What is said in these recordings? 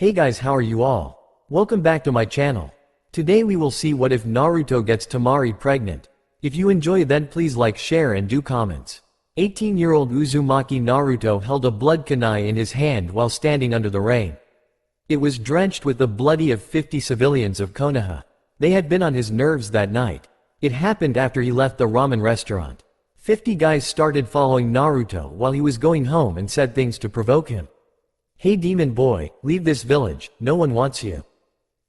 Hey guys, how are you all? Welcome back to my channel. Today we will see what if Naruto gets Temari pregnant. If you enjoy, then please like, share and do comments. 18-year-old Uzumaki Naruto held a blood kunai in his hand while standing under the rain. It was drenched with the blood of 50 civilians of Konoha. They had been on his nerves that night. It happened after he left the ramen restaurant. 50 guys started following Naruto while he was going home and said things to provoke him. Hey demon boy, leave this village, no one wants you.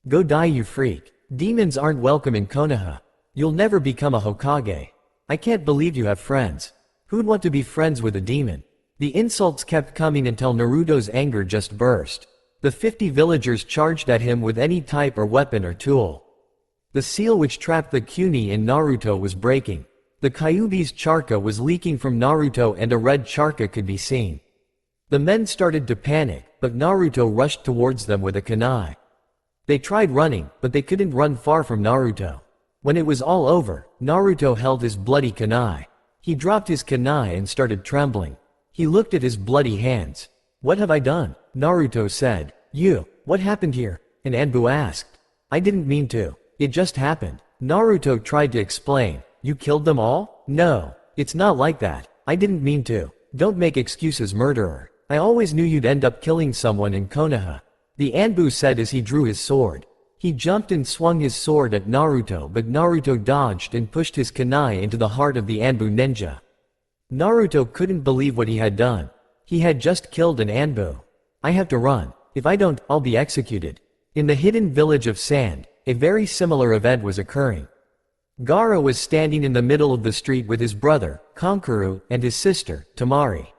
Go die you freak. Demons aren't welcome in Konoha. You'll never become a Hokage. I can't believe you have friends. Who'd want to be friends with a demon? The insults kept coming until Naruto's anger just burst. The 50 villagers charged at him with any type or weapon or tool. The seal which trapped the Kyuubi in Naruto was breaking. The Kyuubi's chakra was leaking from Naruto and a red chakra could be seen. The men started to panic, but Naruto rushed towards them with a kunai. They tried running, but they couldn't run far from Naruto. When it was all over, Naruto held his bloody kunai. He dropped his kunai and started trembling. He looked at his bloody hands. What have I done? Naruto said. What happened here? And Anbu asked. I didn't mean to. It just happened. Naruto tried to explain. You killed them all? No. It's not like that. I didn't mean to. Don't make excuses, murderer. I always knew you'd end up killing someone in Konoha. The Anbu said as he drew his sword. He jumped and swung his sword at Naruto, but Naruto dodged and pushed his kunai into the heart of the Anbu ninja. Naruto couldn't believe what he had done. He had just killed an Anbu. I have to run. If I don't, I'll be executed. In the hidden village of Sand, a very similar event was occurring. Gaara was standing in the middle of the street with his brother, Kankuro, and his sister, Temari.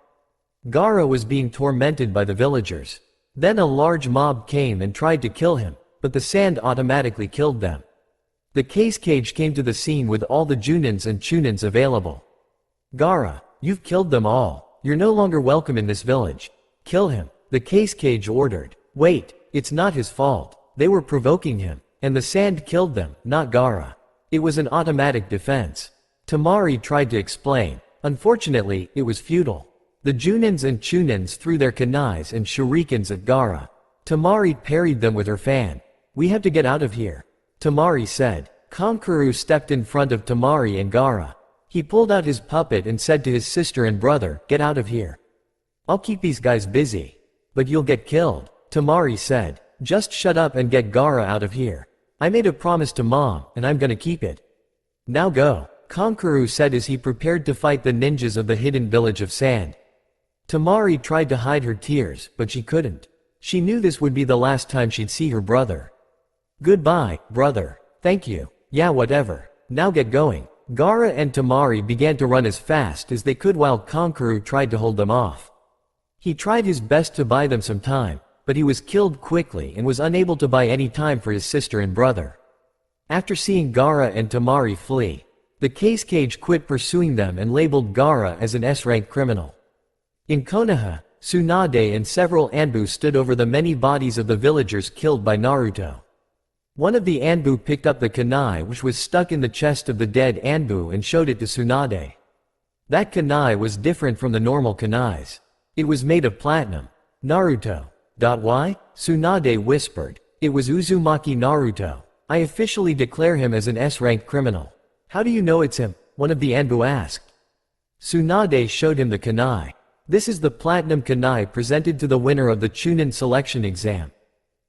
Gaara was being tormented by the villagers. Then a large mob came and tried to kill him, but the sand automatically killed them. The case cage came to the scene with all the Junins and Chunins available. Gaara, you've killed them all. You're no longer welcome in this village. Kill him, the case cage ordered. Wait, it's not his fault. They were provoking him, and the sand killed them, not Gaara. It was an automatic defense. Temari tried to explain. Unfortunately, it was futile. The Junins and Chunins threw their kunais and shurikens at Gaara. Temari parried them with her fan. We have to get out of here, Temari said. Kankuro stepped in front of Temari and Gaara. He pulled out his puppet and said to his sister and brother, get out of here. I'll keep these guys busy. But you'll get killed, Temari said. Just shut up and get Gaara out of here. I made a promise to Mom, and I'm gonna keep it. Now go, Kankuro said as he prepared to fight the ninjas of the hidden village of Sand. Temari tried to hide her tears, but she couldn't. She knew this would be the last time she'd see her brother. Goodbye, brother. Thank you. Yeah, whatever. Now get going. Gaara and Temari began to run as fast as they could while Kankuro tried to hold them off. He tried his best to buy them some time, but he was killed quickly and was unable to buy any time for his sister and brother. After seeing Gaara and Temari flee, the case cage quit pursuing them and labeled Gaara as an S-rank criminal. In Konoha, Tsunade and several Anbu stood over the many bodies of the villagers killed by Naruto. One of the Anbu picked up the kunai which was stuck in the chest of the dead Anbu and showed it to Tsunade. That kunai was different from the normal kunais. It was made of platinum. Naruto. Why? Tsunade whispered. It was Uzumaki Naruto. I officially declare him as an S-rank criminal. How do you know it's him? One of the Anbu asked. Tsunade showed him the kunai. This is the platinum kunai presented to the winner of the Chunin selection exam.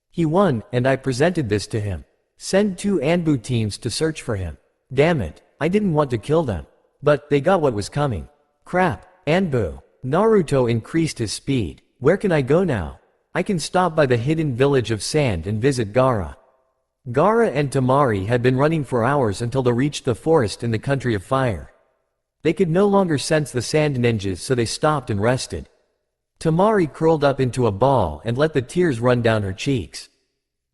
He won, and I presented this to him. Send 2 Anbu teams to search for him. Damn it, I didn't want to kill them. But they got what was coming. Crap, Anbu. Naruto increased his speed. Where can I go now? I can stop by the hidden village of Sand and visit Gaara. Gaara and Temari had been running for hours until they reached the forest in the country of fire. They could no longer sense the sand ninjas, so they stopped and rested. Temari curled up into a ball and let the tears run down her cheeks.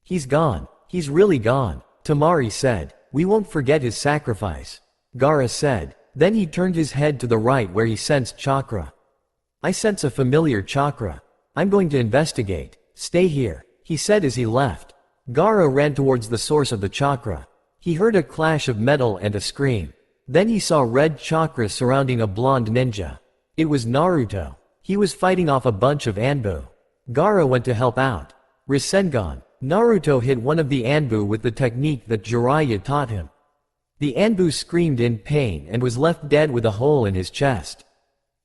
He's gone. He's really gone, Temari said. We won't forget his sacrifice, Gaara said. Then he turned his head to the right where he sensed chakra. I sense a familiar chakra. I'm going to investigate. Stay here, he said as he left. Gaara ran towards the source of the chakra. He heard a clash of metal and a scream. Then he saw red chakra surrounding a blonde ninja. It was Naruto. He was fighting off a bunch of Anbu. Gaara went to help out. Rasengan. Naruto hit one of the Anbu with the technique that Jiraiya taught him. The Anbu screamed in pain and was left dead with a hole in his chest.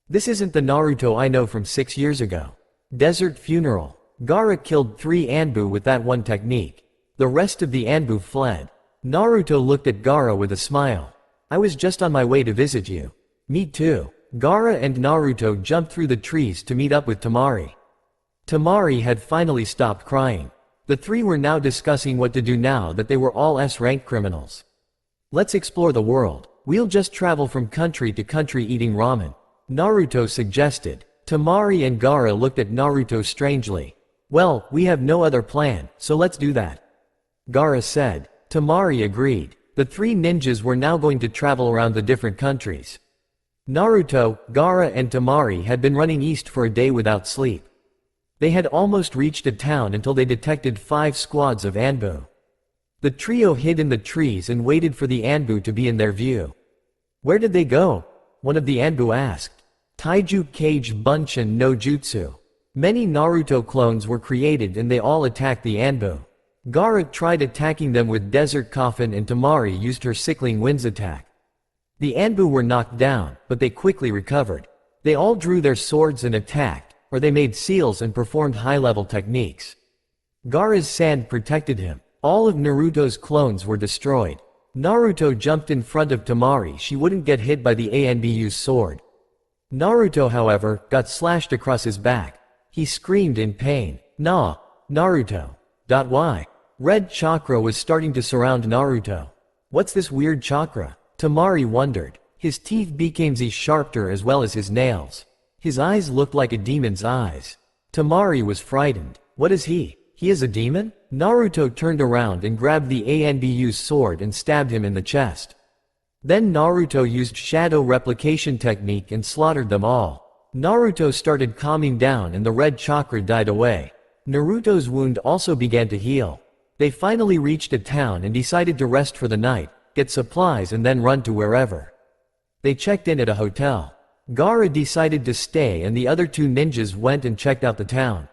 This isn't the Naruto I know from 6 years ago. Desert funeral. Gaara killed 3 Anbu with that one technique. The rest of the Anbu fled. Naruto looked at Gaara with a smile. I was just on my way to visit you. Me too. Gaara and Naruto jumped through the trees to meet up with Temari. Temari had finally stopped crying. The three were now discussing what to do now that they were all S-rank criminals. Let's explore the world. We'll just travel from country to country eating ramen, Naruto suggested. Temari and Gaara looked at Naruto strangely. Well, we have no other plan, so let's do that, Gaara said. Temari agreed. The 3 ninjas were now going to travel around the different countries. Naruto, Gaara and Temari had been running east for a day without sleep. They had almost reached a town until they detected 5 squads of Anbu. The trio hid in the trees and waited for the Anbu to be in their view. Where did they go? One of the Anbu asked. Taiju Kage Bunshin no Jutsu. Many Naruto clones were created and they all attacked the Anbu. Gaara tried attacking them with Desert Coffin and Temari used her Sickling Winds attack. The Anbu were knocked down, but they quickly recovered. They all drew their swords and attacked, or they made seals and performed high-level techniques. Gaara's sand protected him. All of Naruto's clones were destroyed. Naruto jumped in front of Temari. She wouldn't get hit by the Anbu's sword. Naruto, however, got slashed across his back. He screamed in pain. Nah, Naruto. Why? Red chakra was starting to surround Naruto. What's this weird chakra? Temari wondered. His teeth became sharper as well as his nails. His eyes looked like a demon's eyes. Temari was frightened. What is he? He is a demon? Naruto turned around and grabbed the Anbu's sword and stabbed him in the chest. Then Naruto used shadow replication technique and slaughtered them all. Naruto started calming down and the red chakra died away. Naruto's wound also began to heal. They finally reached a town and decided to rest for the night, get supplies and then run to wherever. They checked in at a hotel. Gaara decided to stay and the other 2 ninjas went and checked out the town.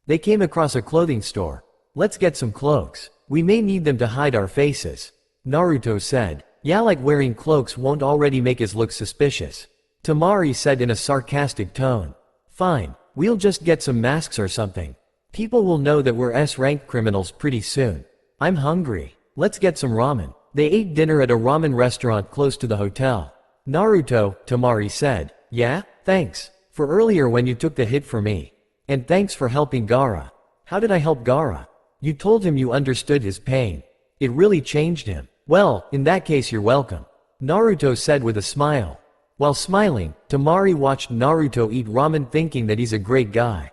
They came across a clothing store. Let's get some cloaks. We may need them to hide our faces, Naruto said. Yeah, like wearing cloaks won't already make us look suspicious, Temari said in a sarcastic tone. Fine, we'll just get some masks or something. People will know that we're S-rank criminals pretty soon. I'm hungry. Let's get some ramen. They ate dinner at a ramen restaurant close to the hotel. Naruto, Temari said. Yeah, thanks. For earlier when you took the hit for me. And thanks for helping Gaara. How did I help Gaara? You told him you understood his pain. It really changed him. Well, in that case you're welcome, Naruto said with a smile. While smiling, Temari watched Naruto eat ramen thinking that he's a great guy.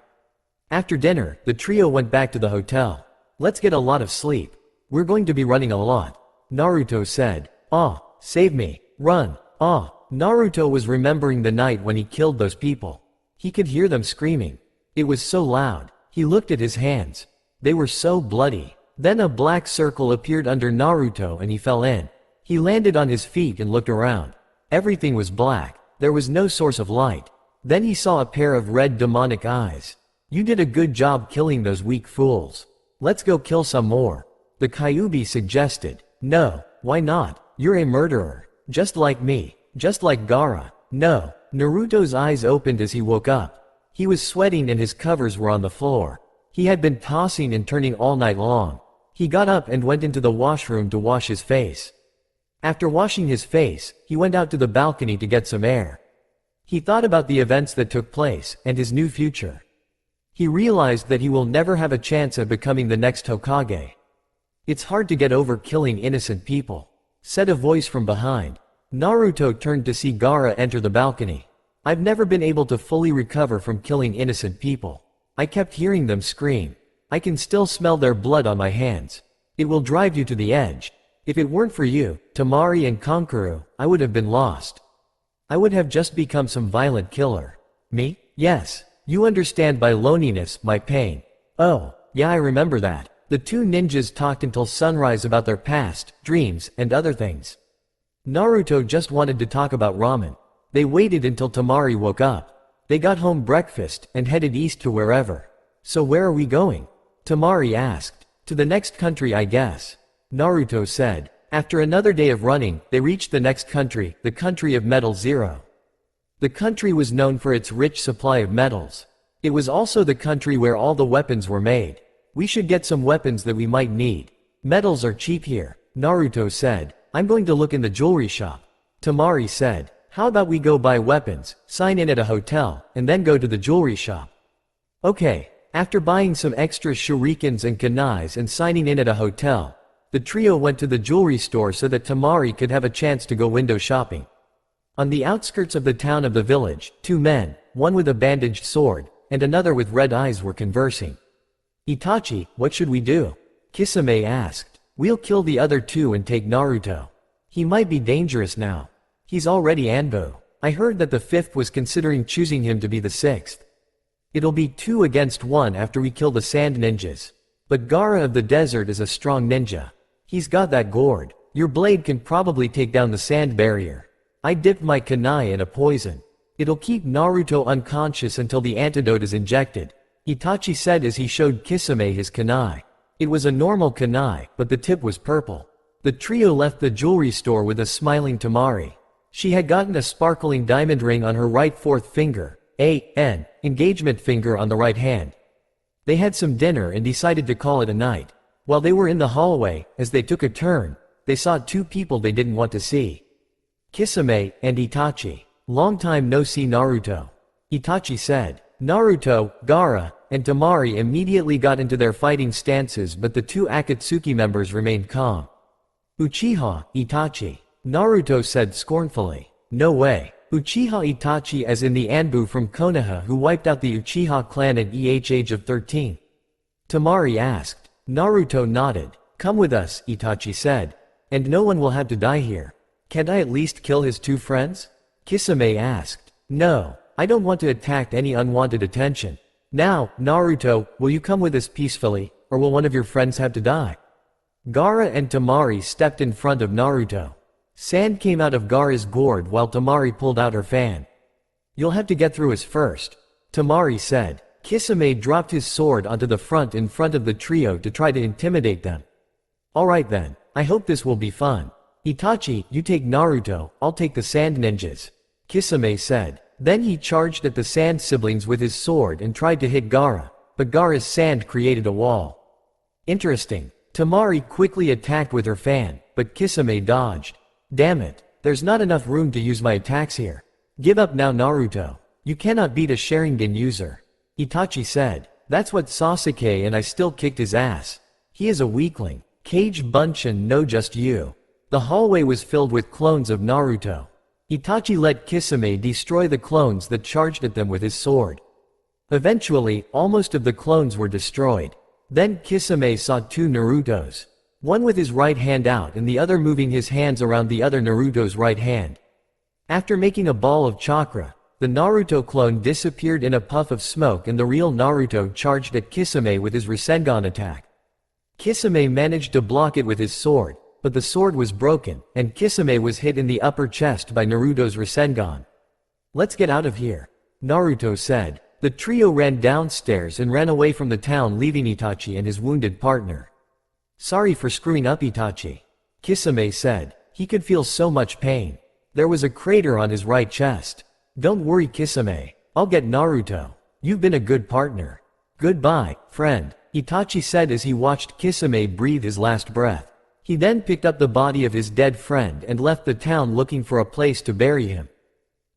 After dinner, the trio went back to the hotel. Let's get a lot of sleep. We're going to be running a lot, Naruto said. Ah, save me. Run. Ah, Naruto was remembering the night when he killed those people. He could hear them screaming. It was so loud. He looked at his hands. They were so bloody. Then a black circle appeared under Naruto and he fell in. He landed on his feet and looked around. Everything was black. There was no source of light. Then he saw a pair of red demonic eyes. You did a good job killing those weak fools. Let's go kill some more, the Kyuubi suggested. No, why not? You're a murderer. Just like me. Just like Gaara. No. Naruto's eyes opened as he woke up. He was sweating and his covers were on the floor. He had been tossing and turning all night long. He got up and went into the washroom to wash his face. After washing his face, he went out to the balcony to get some air. He thought about the events that took place and his new future. He realized that he will never have a chance at becoming the next Hokage. It's hard to get over killing innocent people, said a voice from behind. Naruto turned to see Gaara enter the balcony. I've never been able to fully recover from killing innocent people. I kept hearing them scream. I can still smell their blood on my hands. It will drive you to the edge. If it weren't for you, Temari and Kankuro, I would have been lost. I would have just become some violent killer. Me? Yes. You understand by loneliness, my pain. Oh, yeah, I remember that. The 2 ninjas talked until sunrise about their past, dreams, and other things. Naruto just wanted to talk about ramen. They waited until Temari woke up. They got home breakfast and headed east to wherever. So where are we going? Temari asked. To the next country, I guess. Naruto said. After another day of running, they reached the next country, the country of Metal Zero. The country was known for its rich supply of metals. It was also the country where all the weapons were made. We should get some weapons that we might need. Metals are cheap here, Naruto said. I'm going to look in the jewelry shop. Temari said. How about we go buy weapons, sign in at a hotel, and then go to the jewelry shop? Okay. After buying some extra shurikens and kunais and signing in at a hotel, the trio went to the jewelry store so that Temari could have a chance to go window shopping. On the outskirts of the town of the village, two men, one with a bandaged sword, and another with red eyes were conversing. Itachi, what should we do? Kisame asked. We'll kill the other two and take Naruto. He might be dangerous now. He's already Anbo. I heard that the fifth was considering choosing him to be the sixth. It'll be 2 against 1 after we kill the sand ninjas. But Gaara of the desert is a strong ninja. He's got that gourd. Your blade can probably take down the sand barrier. I dipped my kunai in a poison. It'll keep Naruto unconscious until the antidote is injected, Itachi said as he showed Kisame his kunai. It was a normal kunai, but the tip was purple. The trio left the jewelry store with a smiling Temari. She had gotten a sparkling diamond ring on her right fourth finger, an engagement finger on the right hand. They had some dinner and decided to call it a night. While they were in the hallway, as they took a turn, they saw 2 people they didn't want to see. Kisame and Itachi. Long time no see, Naruto. Itachi said. Naruto, Gaara, and Temari immediately got into their fighting stances, but the 2 Akatsuki members remained calm. Uchiha, Itachi. Naruto said scornfully. No way. Uchiha Itachi, as in the Anbu from Konoha who wiped out the Uchiha clan at age of 13. Temari asked. Naruto nodded. Come with us, Itachi said. And no one will have to die here. Can't I at least kill his 2 friends? Kisame asked. No, I don't want to attract any unwanted attention. Now, Naruto, will you come with us peacefully, or will one of your friends have to die? Gaara and Temari stepped in front of Naruto. Sand came out of Gaara's gourd while Temari pulled out her fan. You'll have to get through us first, Temari said. Kisame dropped his sword onto the front in front of the trio to try to intimidate them. Alright then, I hope this will be fun. Itachi, you take Naruto, I'll take the sand ninjas, Kisame said. Then he charged at the sand siblings with his sword and tried to hit Gaara, but Gaara's sand created a wall. Interesting. Temari quickly attacked with her fan, but Kisame dodged. Damn it, there's not enough room to use my attacks here. Give up now, Naruto. You cannot beat a Sharingan user. Itachi said. That's what Sasuke, and I still kicked his ass. He is a weakling. Cage Bunshin, no, just you. The hallway was filled with clones of Naruto. Itachi let Kisame destroy the clones that charged at them with his sword. Eventually, almost of the clones were destroyed. Then Kisame saw 2 Narutos. One with his right hand out and the other moving his hands around the other Naruto's right hand. After making a ball of chakra, the Naruto clone disappeared in a puff of smoke and the real Naruto charged at Kisame with his Rasengan attack. Kisame managed to block it with his sword, but the sword was broken, and Kisame was hit in the upper chest by Naruto's Rasengan. Let's get out of here, Naruto said. The trio ran downstairs and ran away from the town, leaving Itachi and his wounded partner. Sorry for screwing up, Itachi, Kisame said. He could feel so much pain. There was a crater on his right chest. Don't worry, Kisame. I'll get Naruto. You've been a good partner. Goodbye, friend, Itachi said as he watched Kisame breathe his last breath. He then picked up the body of his dead friend and left the town looking for a place to bury him.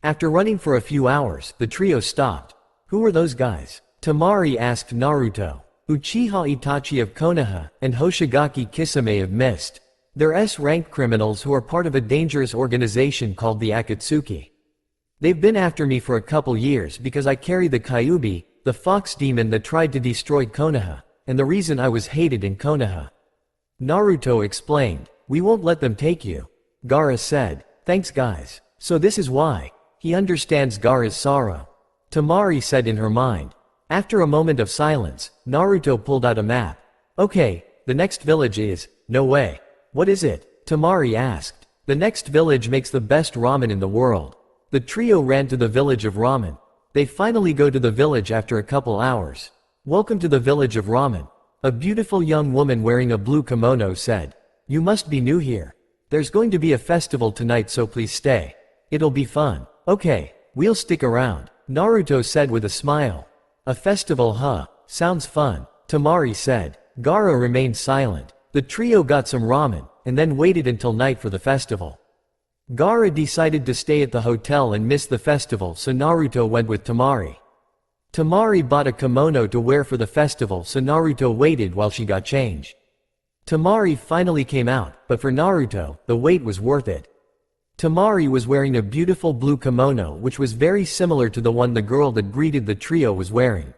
After running for a few hours, the trio stopped. Who were those guys? Temari asked Naruto. Uchiha Itachi of Konoha and Hoshigaki Kisame of Mist. They're S-rank criminals who are part of a dangerous organization called the Akatsuki. They've been after me for a couple years because I carry the Kyuubi, the fox demon that tried to destroy Konoha, and the reason I was hated in Konoha. Naruto explained. We won't let them take you, Gaara said. Thanks guys. So this is why. He understands Gaara's sorrow, Temari said in her mind. After a moment of silence, Naruto pulled out a map. Okay, the next village is… No way. What is it? Temari asked. The next village makes the best ramen in the world. The trio ran to the village of ramen. They finally go to the village after a couple hours. Welcome to the village of ramen. A beautiful young woman wearing a blue kimono said. You must be new here. There's going to be a festival tonight, so please stay. It'll be fun. Okay, we'll stick around, Naruto said with a smile. A festival, huh? Sounds fun, Temari said. Gaara remained silent. The trio got some ramen, and then waited until night for the festival. Gaara decided to stay at the hotel and miss the festival, so Naruto went with Temari. Temari bought a kimono to wear for the festival, so Naruto waited while she got changed. Temari finally came out, but for Naruto, the wait was worth it. Temari was wearing a beautiful blue kimono which was very similar to the one the girl that greeted the trio was wearing.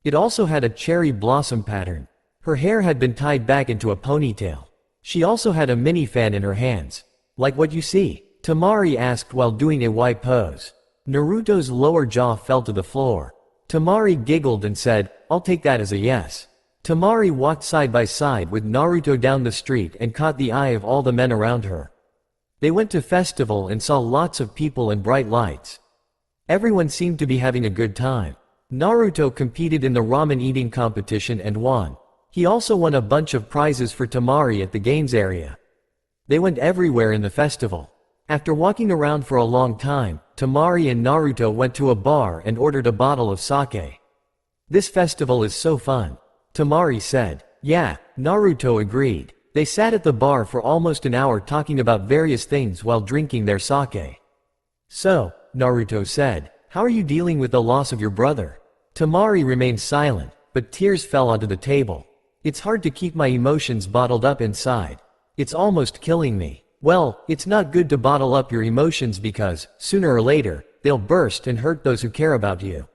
It also had a cherry blossom pattern. Her hair had been tied back into a ponytail. She also had a mini fan in her hands. Like what you see? Temari asked while doing a Y pose. Naruto's lower jaw fell to the floor. Temari giggled and said, I'll take that as a yes. Temari walked side by side with Naruto down the street and caught the eye of all the men around her. They went to festival and saw lots of people and bright lights. Everyone seemed to be having a good time. Naruto competed in the ramen eating competition and won. He also won a bunch of prizes for Temari at the games area. They went everywhere in the festival. After walking around for a long time, Temari and Naruto went to a bar and ordered a bottle of sake. This festival is so fun, Temari said. Yeah, Naruto agreed. They sat at the bar for almost an hour talking about various things while drinking their sake. So, Naruto said, how are you dealing with the loss of your brother? Temari remained silent, but tears fell onto the table. It's hard to keep my emotions bottled up inside. It's almost killing me. Well, it's not good to bottle up your emotions because, sooner or later, they'll burst and hurt those who care about you.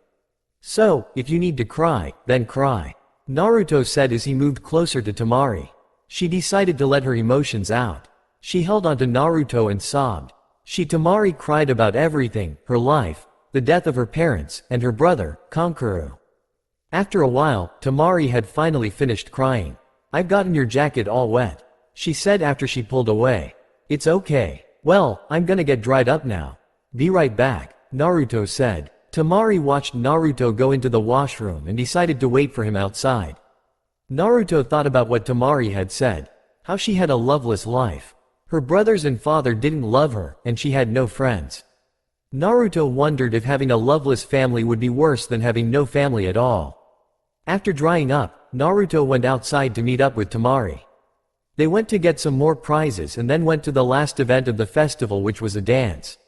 So, if you need to cry, then cry, Naruto said as he moved closer to Temari. She decided to let her emotions out. She held onto Naruto and sobbed. Temari cried about everything, her life, the death of her parents, and her brother, Kankuro. After a while, Temari had finally finished crying. I've gotten your jacket all wet, she said after she pulled away. It's okay. Well, I'm gonna get dried up now. Be right back, Naruto said. Temari watched Naruto go into the washroom and decided to wait for him outside. Naruto thought about what Temari had said. How she had a loveless life. Her brothers and father didn't love her, and she had no friends. Naruto wondered if having a loveless family would be worse than having no family at all. After drying up, Naruto went outside to meet up with Temari. They went to get some more prizes and then went to the last event of the festival, which was a dance.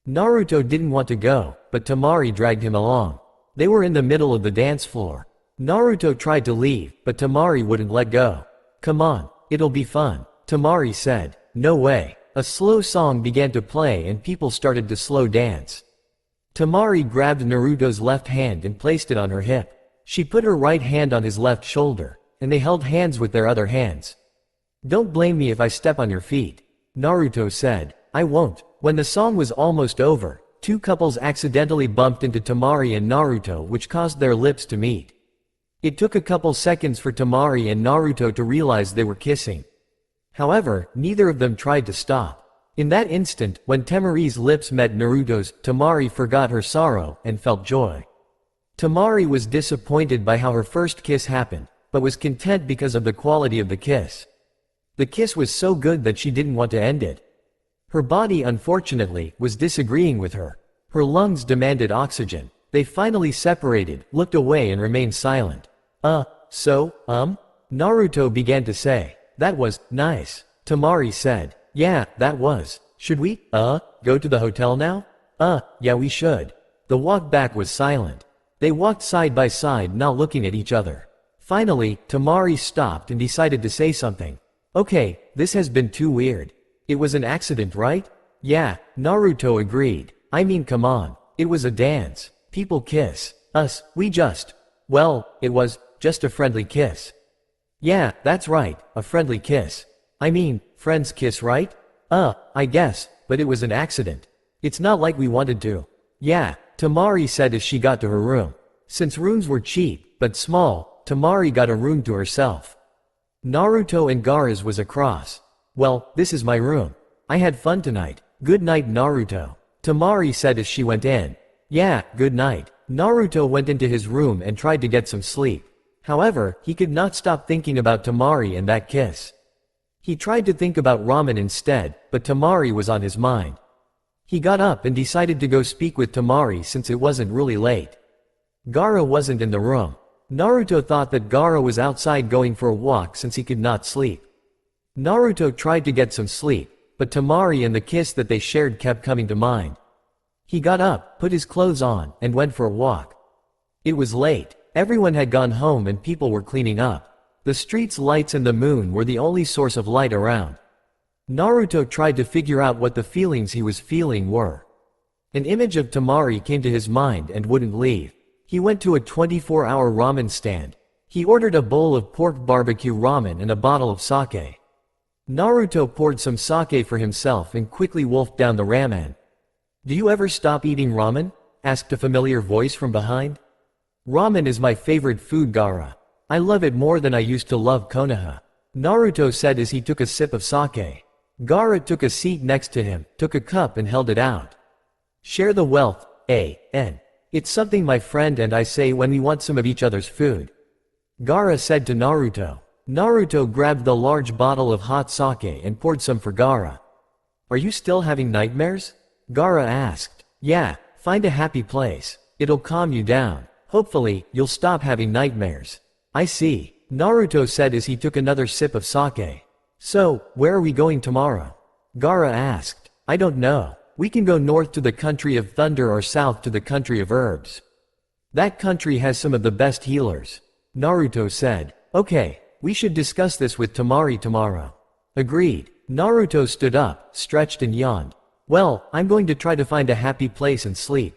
Naruto didn't want to go, but Temari dragged him along. They were in the middle of the dance floor. Naruto tried to leave, but Temari wouldn't let go. Come on, it'll be fun, Temari said. No way. A slow song began to play and people started to slow dance. Temari grabbed Naruto's left hand and placed it on her hip. She put her right hand on his left shoulder, and they held hands with their other hands. Don't blame me if I step on your feet, Naruto said. I won't. When the song was almost over, two couples accidentally bumped into Temari and Naruto, which caused their lips to meet. It took a couple seconds for Temari and Naruto to realize they were kissing. However, neither of them tried to stop. In that instant, when Temari's lips met Naruto's, Temari forgot her sorrow and felt joy. Temari was disappointed by how her first kiss happened, but was content because of the quality of the kiss. The kiss was so good that she didn't want to end it. Her body, unfortunately, was disagreeing with her. Her lungs demanded oxygen. They finally separated, looked away and remained silent. Naruto began to say. That was nice, Temari said. Yeah, that was. Should we, go to the hotel now? Yeah, we should. The walk back was silent. They walked side by side, not looking at each other. Finally, Temari stopped and decided to say something. Okay, this has been too weird. It was an accident, right? Yeah, Naruto agreed. I mean, come on. It was a dance. People kiss. It was just a friendly kiss. Yeah, that's right, a friendly kiss. I mean, friends kiss, right? I guess, but it was an accident. It's not like we wanted to. Yeah, Temari said as she got to her room. Since rooms were cheap, but small, Temari got a room to herself. Naruto and Gaara's was across. Well, this is my room. I had fun tonight. Good night, Naruto, Temari said as she went in. Yeah, good night. Naruto went into his room and tried to get some sleep. However, he could not stop thinking about Temari and that kiss. He tried to think about ramen instead, but Temari was on his mind. He got up and decided to go speak with Temari since it wasn't really late. Gaara wasn't in the room. Naruto thought that Gaara was outside going for a walk since he could not sleep. Naruto tried to get some sleep, but Temari and the kiss that they shared kept coming to mind. He got up, put his clothes on, and went for a walk. It was late. Everyone had gone home and people were cleaning up. The street's lights and the moon were the only source of light around. Naruto tried to figure out what the feelings he was feeling were. An image of Temari came to his mind and wouldn't leave. He went to a 24-hour ramen stand. He ordered a bowl of pork barbecue ramen and a bottle of sake. Naruto poured some sake for himself and quickly wolfed down the ramen. "Do you ever stop eating ramen?" asked a familiar voice from behind. "Ramen is my favorite food, Gaara. I love it more than I used to love Konoha," Naruto said as he took a sip of sake. Gaara took a seat next to him, took a cup and held it out. "Share the wealth, A.N. It's something my friend and I say when we want some of each other's food," Gaara said to Naruto. Naruto grabbed the large bottle of hot sake and poured some for Gaara. "Are you still having nightmares?" Gaara asked. "Yeah, find a happy place. It'll calm you down. Hopefully, you'll stop having nightmares." "I see," Naruto said as he took another sip of sake. "So, where are we going tomorrow?" Gaara asked. "I don't know. We can go north to the country of thunder or south to the country of herbs. That country has some of the best healers," Naruto said. "Okay, we should discuss this with Temari tomorrow." Agreed. Naruto stood up, stretched and yawned. "Well, I'm going to try to find a happy place and sleep.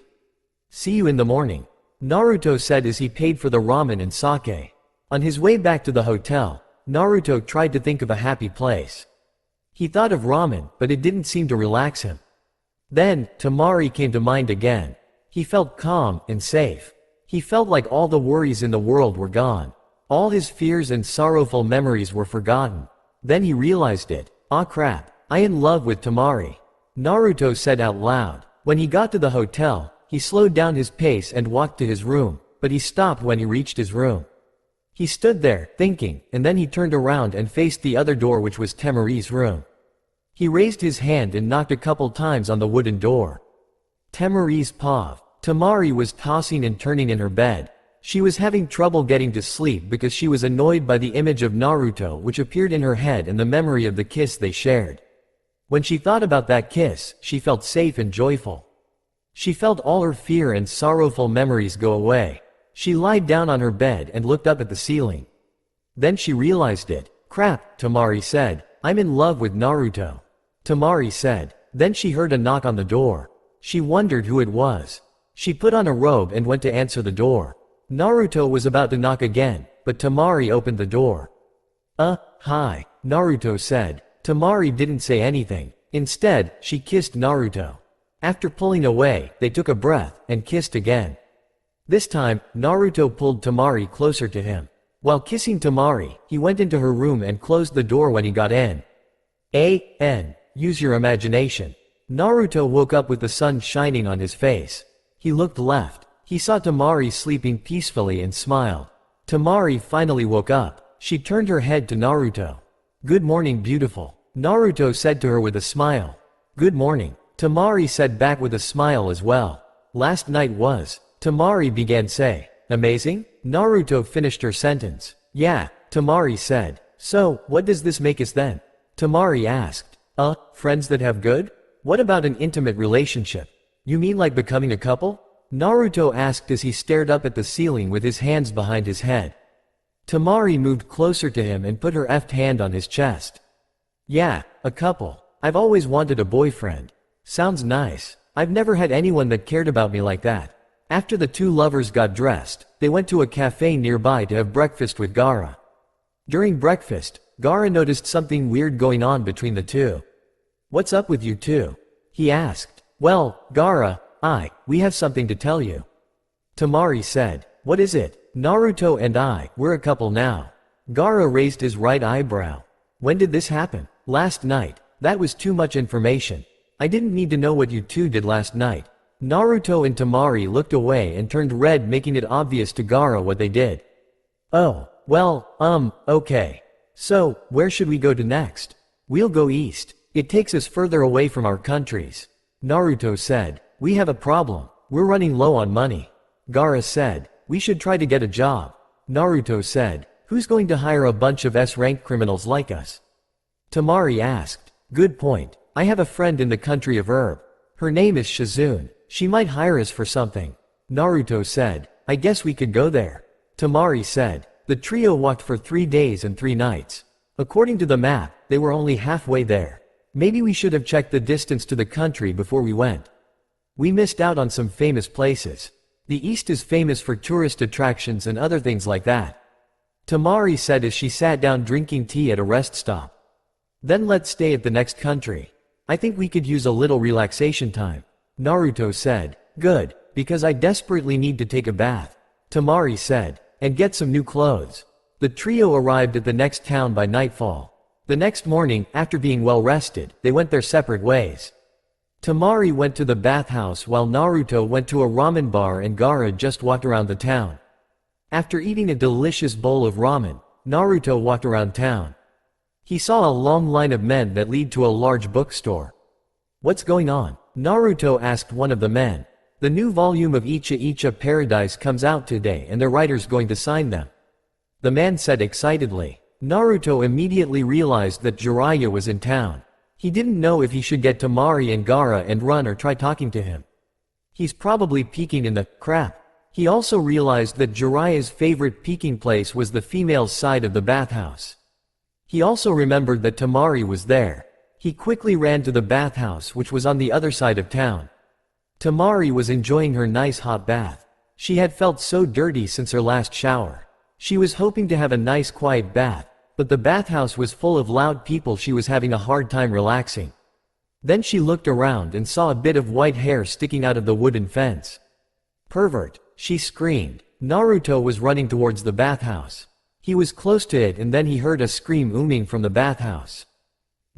See you in the morning," Naruto said as he paid for the ramen and sake. On his way back to the hotel, Naruto tried to think of a happy place. He thought of ramen, but it didn't seem to relax him. Then, Temari came to mind again. He felt calm and safe. He felt like all the worries in the world were gone. All his fears and sorrowful memories were forgotten. Then he realized it. "Ah crap, I am in love with Temari," Naruto said out loud. When he got to the hotel, he slowed down his pace and walked to his room, but he stopped when he reached his room. He stood there, thinking, and then he turned around and faced the other door, which was Temari's room. He raised his hand and knocked a couple times on the wooden door. Temari's paw. Temari was tossing and turning in her bed. She was having trouble getting to sleep because she was annoyed by the image of Naruto which appeared in her head and the memory of the kiss they shared. When she thought about that kiss, she felt safe and joyful. She felt all her fear and sorrowful memories go away. She lied down on her bed and looked up at the ceiling. Then she realized it. "Crap," Temari said. "I'm in love with Naruto," Temari said. Then she heard a knock on the door. She wondered who it was. She put on a robe and went to answer the door. Naruto was about to knock again, but Temari opened the door. Hi," Naruto said. Temari didn't say anything. Instead, she kissed Naruto. After pulling away, they took a breath and kissed again. This time, Naruto pulled Temari closer to him. While kissing Temari, he went into her room and closed the door when he got in. Use your imagination. Naruto woke up with the sun shining on his face. He looked left. He saw Temari sleeping peacefully and smiled. Temari finally woke up. She turned her head to Naruto. "Good morning, beautiful," Naruto said to her with a smile. "Good morning," Temari said back with a smile as well. "Last night was," Temari began say. "Amazing?" Naruto finished her sentence. "Yeah," Temari said. "So, what does this make us then?" Temari asked. Friends that have good? What about an intimate relationship? You mean like becoming a couple?" Naruto asked as he stared up at the ceiling with his hands behind his head. Temari moved closer to him and put her left hand on his chest. "Yeah, a couple. I've always wanted a boyfriend. Sounds nice. I've never had anyone that cared about me like that." After the two lovers got dressed, they went to a cafe nearby to have breakfast with Gaara. During breakfast, Gaara noticed something weird going on between the two. "What's up with you two?" he asked. "Well, Gaara, we have something to tell you," Temari said. "What is it?" "Naruto and we're a couple now." Gaara raised his right eyebrow. "When did this happen?" "Last night. That was too much information. I didn't need to know what you two did last night." Naruto and Temari looked away and turned red, making it obvious to Gaara what they did. Oh, well, okay. So, where should we go to next? We'll go east. It takes us further away from our countries. Naruto said, we have a problem. We're running low on money. Gaara said, we should try to get a job. Naruto said, who's going to hire a bunch of S-rank criminals like us? Temari asked, good point. I have a friend in the country of Herb. Her name is Shizune. She might hire us for something. Naruto said, I guess we could go there. Temari said, the trio walked for 3 days and 3 nights. According to the map, they were only halfway there. Maybe we should have checked the distance to the country before we went. We missed out on some famous places. The East is famous for tourist attractions and other things like that. Temari said as she sat down drinking tea at a rest stop. Then let's stay at the next country. I think we could use a little relaxation time. Naruto said, good, because I desperately need to take a bath. Temari said, and get some new clothes. The trio arrived at the next town by nightfall. The next morning, after being well rested, they went their separate ways. Temari went to the bathhouse while Naruto went to a ramen bar and Gaara just walked around the town. After eating a delicious bowl of ramen, Naruto walked around town. He saw a long line of men that lead to a large bookstore. What's going on? Naruto asked one of the men. The new volume of Icha Paradise comes out today and the writer's going to sign them. The man said excitedly. Naruto immediately realized that Jiraiya was in town. He didn't know if he should get Temari and Gaara and run or try talking to him. He's probably peeking in the crap. He also realized that Jiraiya's favorite peeking place was the female's side of the bathhouse. He also remembered that Temari was there. He quickly ran to the bathhouse which was on the other side of town. Temari was enjoying her nice hot bath. She had felt so dirty since her last shower. She was hoping to have a nice quiet bath, but the bathhouse was full of loud people. She was having a hard time relaxing. Then she looked around and saw a bit of white hair sticking out of the wooden fence. Pervert, she screamed. Naruto was running towards the bathhouse. He was close to it and then he heard a scream ooming from the bathhouse.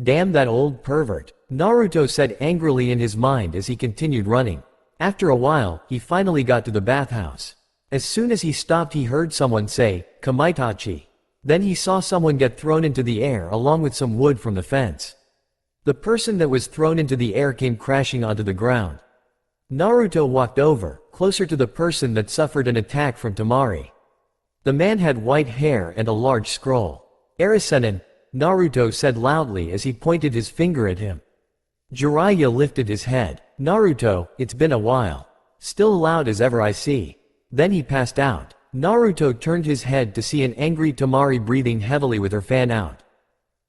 Damn that old pervert, Naruto said angrily in his mind as he continued running. After a while, he finally got to the bathhouse. As soon as he stopped he heard someone say, Kamaitachi. Then he saw someone get thrown into the air along with some wood from the fence. The person that was thrown into the air came crashing onto the ground. Naruto walked over, closer to the person that suffered an attack from Temari. The man had white hair and a large scroll. Arisenin, Naruto said loudly as he pointed his finger at him. Jiraiya lifted his head. Naruto, it's been a while. Still loud as ever I see. Then he passed out. Naruto turned his head to see an angry Temari breathing heavily with her fan out.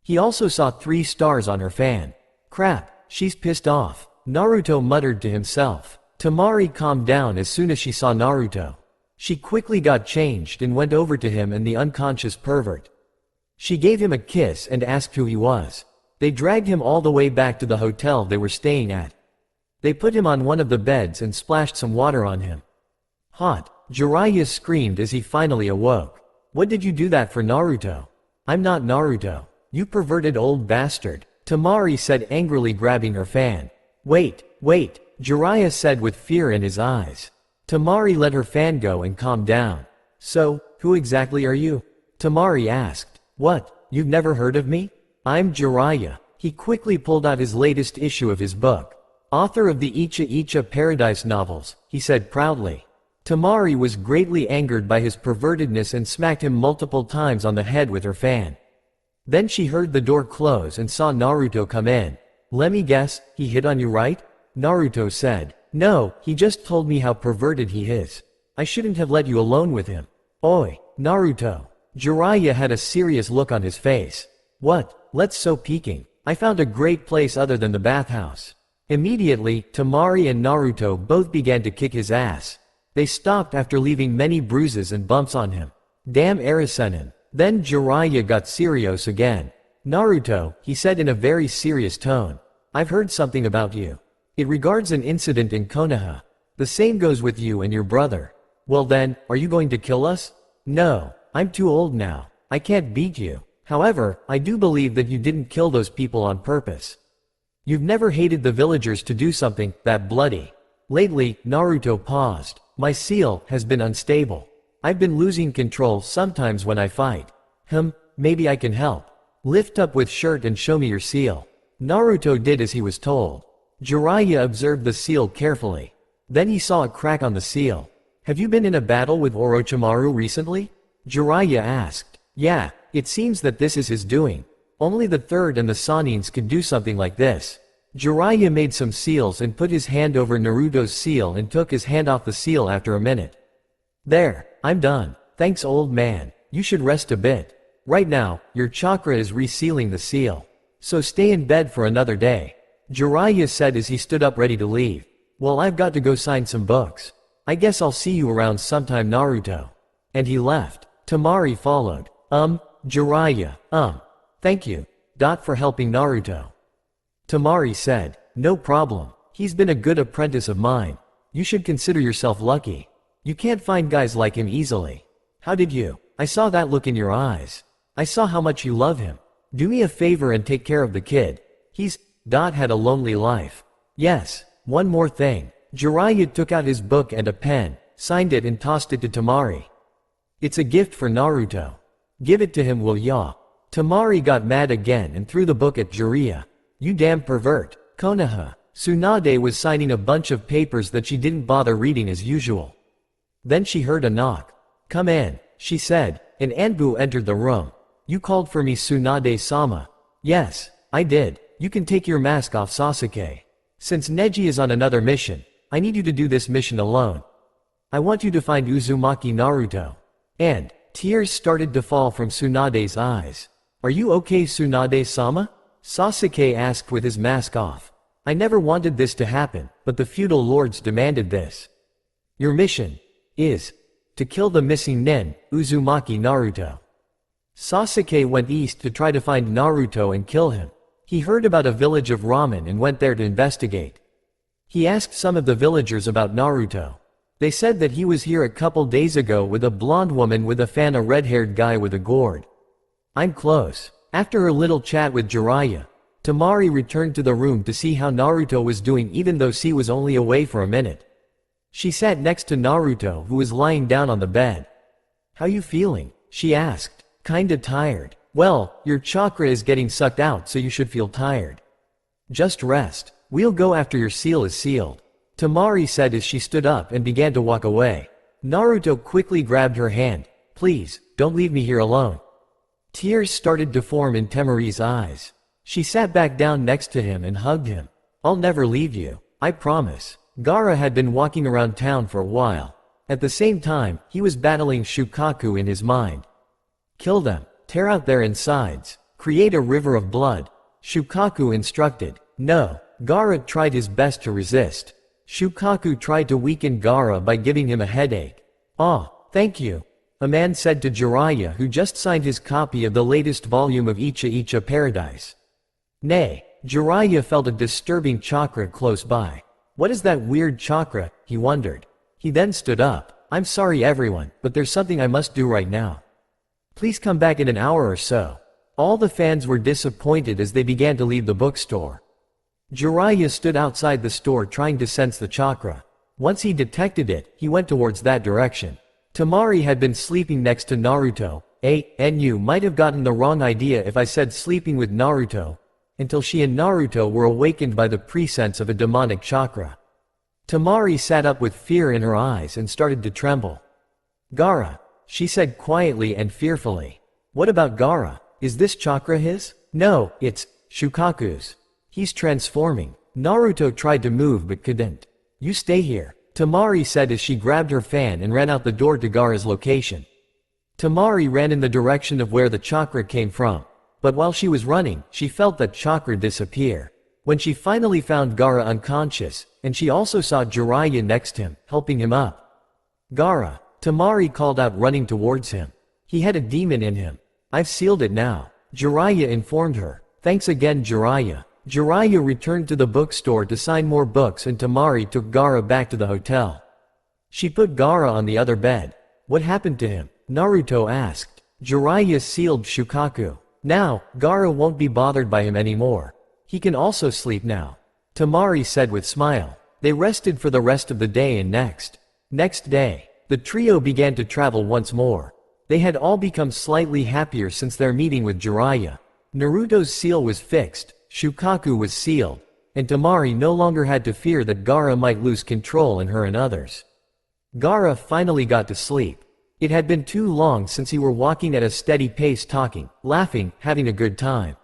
He also saw 3 stars on her fan. Crap, she's pissed off. Naruto muttered to himself. Temari calmed down as soon as she saw Naruto. She quickly got changed and went over to him and the unconscious pervert. She gave him a kiss and asked who he was. They dragged him all the way back to the hotel they were staying at. They put him on one of the beds and splashed some water on him. Hot, Jiraiya screamed as he finally awoke. What did you do that for, Naruto? I'm not Naruto. You perverted old bastard, Temari said angrily, grabbing her fan. Wait, Jiraiya said with fear in his eyes. Temari let her fan go and calmed down. So, who exactly are you? Temari asked. What, you've never heard of me? I'm Jiraiya. He quickly pulled out his latest issue of his book. Author of the Icha Paradise novels, he said proudly. Temari was greatly angered by his pervertedness and smacked him multiple times on the head with her fan. Then she heard the door close and saw Naruto come in. Let me guess, he hit on you, right? Naruto said. No, he just told me how perverted he is. I shouldn't have let you alone with him. Oi, Naruto. Jiraiya had a serious look on his face. What? Let's so peeking. I found a great place other than the bathhouse. Immediately, Temari and Naruto both began to kick his ass. They stopped after leaving many bruises and bumps on him. Damn Arisenin. Then Jiraiya got serious again. Naruto, he said in a very serious tone. I've heard something about you. It regards an incident in Konoha. The same goes with you and your brother. Well then, are you going to kill us? No, I'm too old now. I can't beat you. However, I do believe that you didn't kill those people on purpose. You've never hated the villagers to do something that bloody. Lately, Naruto paused. My seal has been unstable. I've been losing control sometimes when I fight. Maybe I can help. Lift up with shirt and show me your seal. Naruto did as he was told. Jiraiya observed the seal carefully. Then he saw a crack on the seal. Have you been in a battle with Orochimaru recently? Jiraiya asked. Yeah, it seems that this is his doing. Only the third and the Sanins could do something like this. Jiraiya made some seals and put his hand over Naruto's seal and took his hand off the seal after a minute. There, I'm done. Thanks, old man. You should rest a bit. Right now, your chakra is resealing the seal. So stay in bed for another day. Jiraiya said as he stood up ready to leave. Well, I've got to go sign some books. I guess I'll see you around sometime, Naruto. And he left. Temari followed. Jiraiya, thank you, for helping Naruto. Temari said, no problem. He's been a good apprentice of mine. You should consider yourself lucky. You can't find guys like him easily. How did you? I saw that look in your eyes. I saw how much you love him. Do me a favor and take care of the kid. He's, had a lonely life. Yes, one more thing. Jiraiya took out his book and a pen, signed it and tossed it to Temari. It's a gift for Naruto. Give it to him, will ya? Temari got mad again and threw the book at Jiraiya. You damn pervert. Konoha. Tsunade was signing a bunch of papers that she didn't bother reading as usual. Then she heard a knock. Come in, she said, and Anbu entered the room. You called for me, Tsunade-sama. Yes, I did. You can take your mask off, Sasuke. Since Neji is on another mission, I need you to do this mission alone. I want you to find Uzumaki Naruto. And tears started to fall from Tsunade's eyes. Are you okay, Tsunade-sama? Sasuke asked with his mask off. I never wanted this to happen, but the feudal lords demanded this. Your mission is to kill the missing nin, Uzumaki Naruto. Sasuke went east to try to find Naruto and kill him. He heard about a village of ramen and went there to investigate. He asked some of the villagers about Naruto. They said that he was here a couple days ago with a blonde woman with a fan, a red-haired guy with a gourd. I'm close. After her little chat with Jiraiya, Temari returned to the room to see how Naruto was doing, even though she was only away for a minute. She sat next to Naruto, who was lying down on the bed. How you feeling? She asked. Kinda tired. Well, your chakra is getting sucked out, so you should feel tired. Just rest. We'll go after your seal is sealed. Temari said as she stood up and began to walk away. Naruto quickly grabbed her hand. Please, don't leave me here alone. Tears started to form in Temari's eyes. She sat back down next to him and hugged him. I'll never leave you. I promise. Gaara had been walking around town for a while. At the same time, he was battling Shukaku in his mind. Kill them. Tear out their insides. Create a river of blood. Shukaku instructed. No. Gaara tried his best to resist. Shukaku tried to weaken Gaara by giving him a headache. Thank you. A man said to Jiraiya, who just signed his copy of the latest volume of Icha Paradise. Nay. Jiraiya felt a disturbing chakra close by. What is that weird chakra? He wondered. He then stood up. I'm sorry everyone, but there's something I must do right now. Please come back in an hour or so. All the fans were disappointed as they began to leave the bookstore. Jiraiya stood outside the store trying to sense the chakra. Once he detected it, he went towards that direction. Temari had been sleeping next to Naruto. You might have gotten the wrong idea if I said sleeping with Naruto, until she and Naruto were awakened by the presence of a demonic chakra. Temari sat up with fear in her eyes and started to tremble. Gaara, she said quietly and fearfully. What about Gaara? Is this chakra his? No, it's Shukaku's. He's transforming. Naruto tried to move but couldn't. You stay here, Temari said as she grabbed her fan and ran out the door to Gaara's location. Temari ran in the direction of where the chakra came from. But while she was running, she felt that chakra disappear. When she finally found Gaara unconscious, and she also saw Jiraiya next to him, helping him up. Gaara, Temari called out, running towards him. He had a demon in him. I've sealed it now, Jiraiya informed her. Thanks again, Jiraiya. Jiraiya returned to the bookstore to sign more books and Temari took Gaara back to the hotel. She put Gaara on the other bed. What happened to him? Naruto asked. Jiraiya sealed Shukaku. Now, Gaara won't be bothered by him anymore. He can also sleep now, Temari said with smile. They rested for the rest of the day and next day, the trio began to travel once more. They had all become slightly happier since their meeting with Jiraiya. Naruto's seal was fixed, Shukaku was sealed, and Temari no longer had to fear that Gaara might lose control in her and others. Gaara finally got to sleep. It had been too long since he were walking at a steady pace, talking, laughing, having a good time.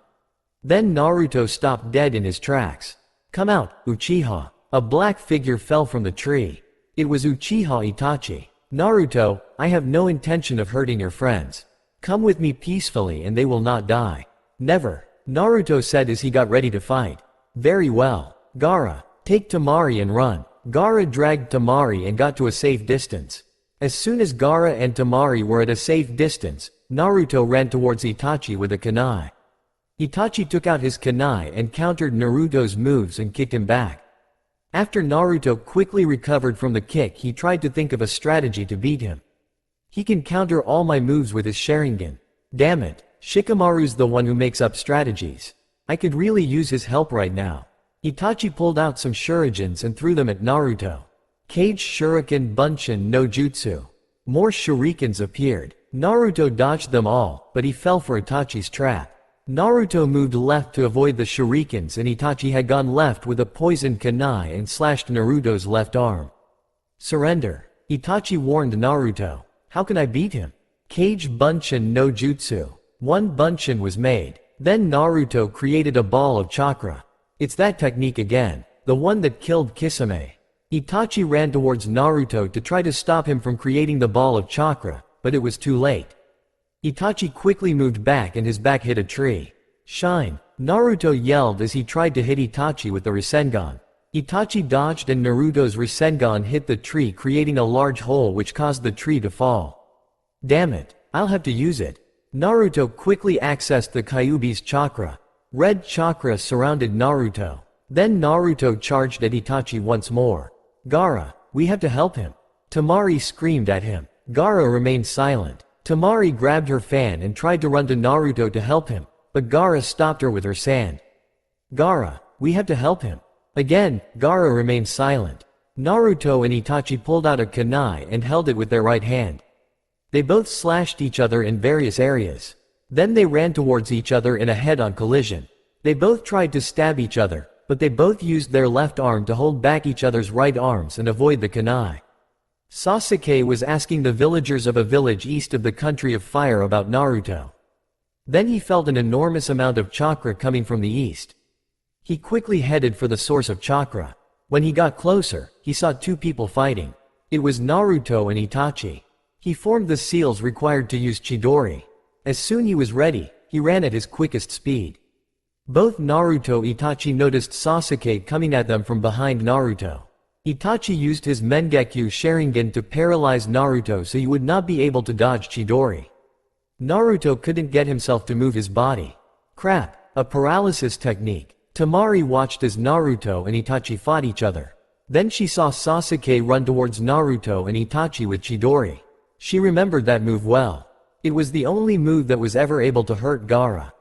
Then Naruto stopped dead in his tracks. "Come out, Uchiha." A black figure fell from the tree. It was Uchiha Itachi. "Naruto, I have no intention of hurting your friends. Come with me peacefully and they will not die." "Never," Naruto said as he got ready to fight. "Very well. Gaara, take Temari and run." Gaara dragged Temari and got to a safe distance. As soon as Gaara and Temari were at a safe distance, Naruto ran towards Itachi with a kunai. Itachi took out his kunai and countered Naruto's moves and kicked him back. After Naruto quickly recovered from the kick, he tried to think of a strategy to beat him. "He can counter all my moves with his Sharingan. Damn it, Shikamaru's the one who makes up strategies. I could really use his help right now." Itachi pulled out some shurikens and threw them at Naruto. Cage Shuriken Bunshin no Jutsu. More shurikens appeared. Naruto dodged them all, but he fell for Itachi's trap. Naruto moved left to avoid the shurikens and Itachi had gone left with a poisoned kunai and slashed Naruto's left arm. "Surrender," Itachi warned Naruto. "How can I beat him?" Cage Bunshin no Jutsu. One Bunshin was made. Then Naruto created a ball of chakra. It's that technique again, the one that killed Kisame. Itachi ran towards Naruto to try to stop him from creating the ball of chakra, but it was too late. Itachi quickly moved back and his back hit a tree. "Shine!" Naruto yelled as he tried to hit Itachi with the Rasengan. Itachi dodged and Naruto's Rasengan hit the tree, creating a large hole which caused the tree to fall. "Damn it, I'll have to use it." Naruto quickly accessed the Kyuubi's chakra. Red chakra surrounded Naruto. Then Naruto charged at Itachi once more. "Gaara, we have to help him." Temari screamed at him. Gaara remained silent. Temari grabbed her fan and tried to run to Naruto to help him, but Gaara stopped her with her sand. "Gaara, we have to help him." Again, Gaara remained silent. Naruto and Itachi pulled out a kunai and held it with their right hand. They both slashed each other in various areas. Then they ran towards each other in a head-on collision. They both tried to stab each other, but they both used their left arm to hold back each other's right arms and avoid the kunai. Sasuke was asking the villagers of a village east of the country of fire about Naruto. Then he felt an enormous amount of chakra coming from the east. He quickly headed for the source of chakra. When he got closer, he saw two people fighting. It was Naruto and Itachi. He formed the seals required to use Chidori. As soon he was ready, he ran at his quickest speed. Both Naruto and Itachi noticed Sasuke coming at them from behind Naruto. Itachi used his Mengekyo Sharingan to paralyze Naruto so he would not be able to dodge Chidori. Naruto couldn't get himself to move his body. Crap, a paralysis technique. Temari watched as Naruto and Itachi fought each other. Then she saw Sasuke run towards Naruto and Itachi with Chidori. She remembered that move well. It was the only move that was ever able to hurt Gaara.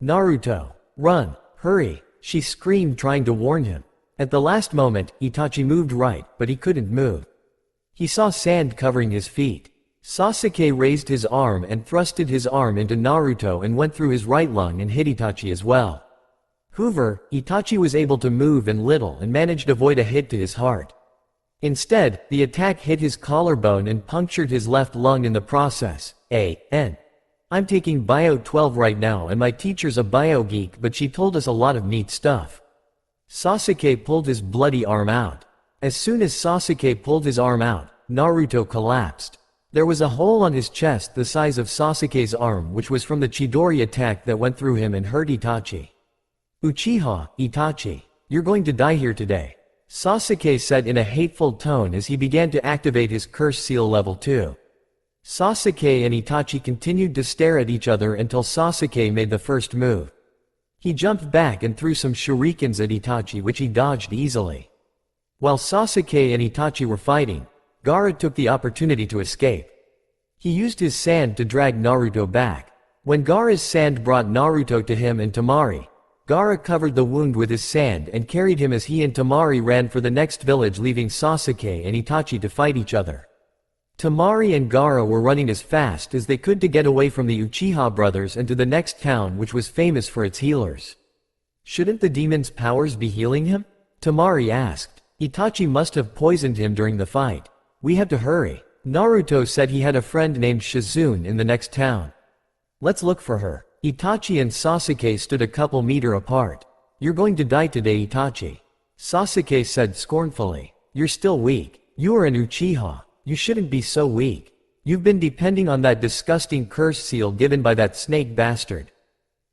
"Naruto, run, hurry," she screamed, trying to warn him. At the last moment, Itachi moved right, but he couldn't move. He saw sand covering his feet. Sasuke raised his arm and thrusted his arm into Naruto and went through his right lung and hit Itachi as well. However, Itachi was able to move and little and managed to avoid a hit to his heart. Instead, the attack hit his collarbone and punctured his left lung in the process. I'm taking Bio 12 right now and my teacher's a bio geek, but she told us a lot of neat stuff. Sasuke pulled his bloody arm out. As soon as Sasuke pulled his arm out, Naruto collapsed. There was a hole on his chest the size of Sasuke's arm, which was from the Chidori attack that went through him and hurt Itachi. "Uchiha, Itachi, you're going to die here today," Sasuke said in a hateful tone as he began to activate his curse seal level 2. Sasuke and Itachi continued to stare at each other until Sasuke made the first move. He jumped back and threw some shurikens at Itachi, which he dodged easily. While Sasuke and Itachi were fighting, Gaara took the opportunity to escape. He used his sand to drag Naruto back. When Gaara's sand brought Naruto to him and Temari, Gaara covered the wound with his sand and carried him as he and Temari ran for the next village, leaving Sasuke and Itachi to fight each other. Temari and Gaara were running as fast as they could to get away from the Uchiha brothers and to the next town, which was famous for its healers. Shouldn't the demon's powers be healing him? Temari asked. Itachi must have poisoned him during the fight. We have to hurry. Naruto said he had a friend named Shizune in the next town. Let's look for her. Itachi and Sasuke stood a couple meters apart. You're going to die today, Itachi. Sasuke said scornfully. You're still weak. You are an Uchiha. You shouldn't be so weak. You've been depending on that disgusting curse seal given by that snake bastard.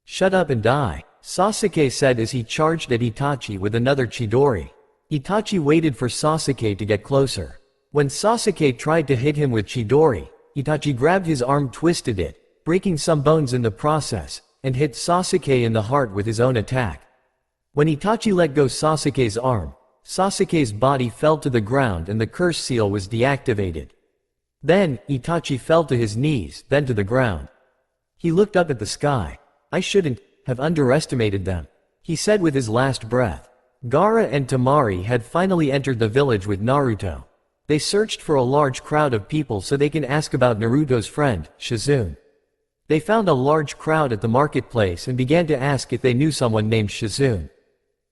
Shut up and die, Sasuke said as he charged at Itachi with another Chidori. Itachi waited for Sasuke to get closer. When Sasuke tried to hit him with Chidori, Itachi grabbed his arm, twisted it, breaking some bones in the process, and hit Sasuke in the heart with his own attack. When Itachi let go Sasuke's arm, Sasuke's body fell to the ground and the curse seal was deactivated. Then, Itachi fell to his knees, then to the ground. He looked up at the sky. I shouldn't have underestimated them, he said with his last breath. Gaara and Temari had finally entered the village with Naruto. They searched for a large crowd of people so they can ask about Naruto's friend, Shizune. They found a large crowd at the marketplace and began to ask if they knew someone named Shizune.